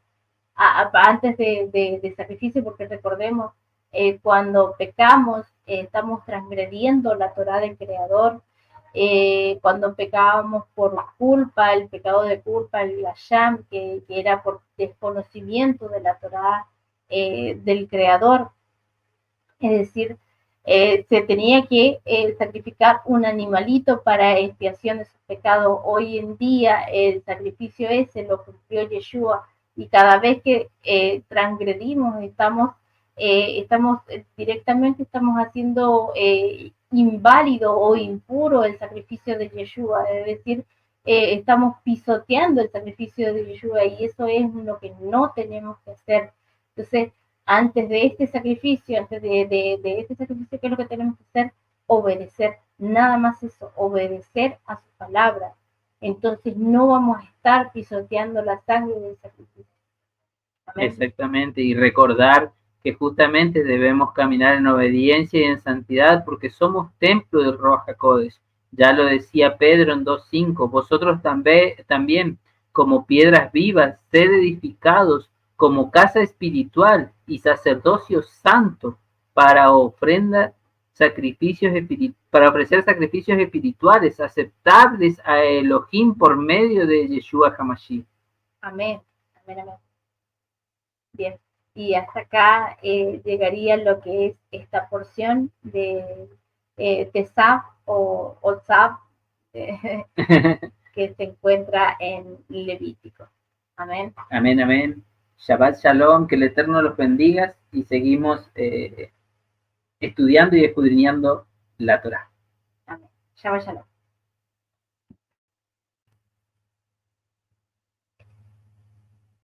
antes de sacrificio? Porque recordemos, cuando pecamos, estamos transgrediendo la Torá del Creador. Cuando pecábamos por culpa, el pecado de culpa, el Yasham, que era por desconocimiento de la Torá del Creador, es decir, se tenía que sacrificar un animalito para expiación de sus pecados. Hoy en día el sacrificio ese lo cumplió Yeshua, y cada vez que transgredimos estamos directamente estamos haciendo inválido o impuro el sacrificio de Yeshua, es decir, estamos pisoteando el sacrificio de Yeshua, y eso es lo que no tenemos que hacer. Entonces, antes de este sacrificio, ¿qué es lo que tenemos que hacer? Obedecer, nada más eso, obedecer a su palabra. Entonces no vamos a estar pisoteando la sangre del sacrificio.
Amén. Exactamente, y recordar que justamente debemos caminar en obediencia y en santidad porque somos templo del Ruach HaKodesh. Ya lo decía Pedro en 2:5, vosotros también como piedras vivas, sed edificados como casa espiritual y sacerdocio santo para ofrecer sacrificios espirituales aceptables a Elohim por medio de Yeshua HaMashiach.
Amén, amén, amén. Bien, y hasta acá llegaría lo que es esta porción de Tesaf o Otzab que se encuentra en Levítico. Amén.
Amén, amén. Shabbat Shalom, que el Eterno los bendiga, y seguimos estudiando y escudriñando la Torá.
Amén. Shabbat Shalom.